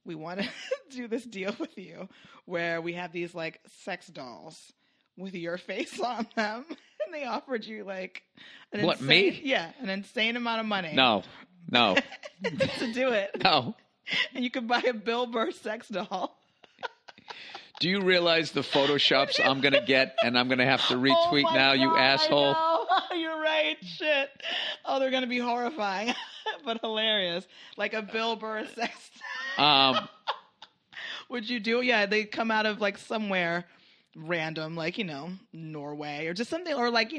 we want to do this deal with you where we have these sex dolls with your face on them. they offered you like an insane amount of money.
No.
To do it.
No.
And you could buy a Bill Burr sex doll.
Do you realize the photoshops I'm going to get and I'm going to have to retweet now, you asshole?
You're right. Shit. Oh, they're going to be horrifying, but hilarious. Like a Bill Burr sex doll. Would you do it? Yeah, they come out of like somewhere random, like, Norway or just something, or like,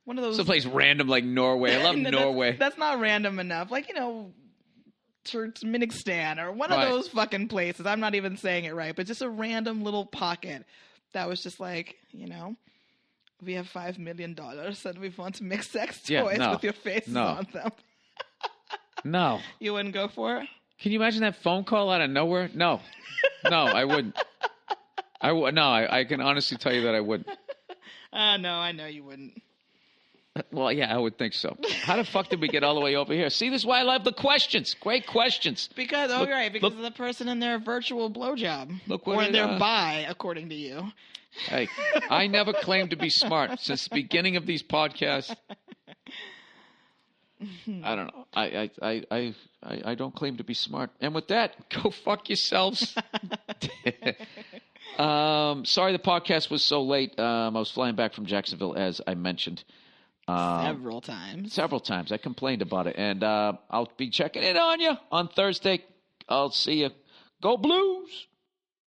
one of those.
Someplace random like Norway. I love Norway.
That's not random enough. Like, Turkmenistan or one of those fucking places. I'm not even saying it right, but just a random little pocket that was just like, we have $5 million and we want to mix sex toys with your faces on them.
No.
You wouldn't go for it?
Can you imagine that phone call out of nowhere? No, I wouldn't. I can honestly tell you that I wouldn't.
No, I know you wouldn't.
Well, yeah, I would think so. How the fuck did we get all the way over here? See, this is why I love the questions. Great questions.
Because of the person in their virtual blowjob. Or their bi, according to you.
Hey, I never claimed to be smart since the beginning of these podcasts. I don't know. I don't claim to be smart. And with that, go fuck yourselves. Sorry the podcast was so late. I was flying back from Jacksonville, as I mentioned.
Several times. I complained about it. And I'll be checking in on you on Thursday. I'll see you. Go Blues!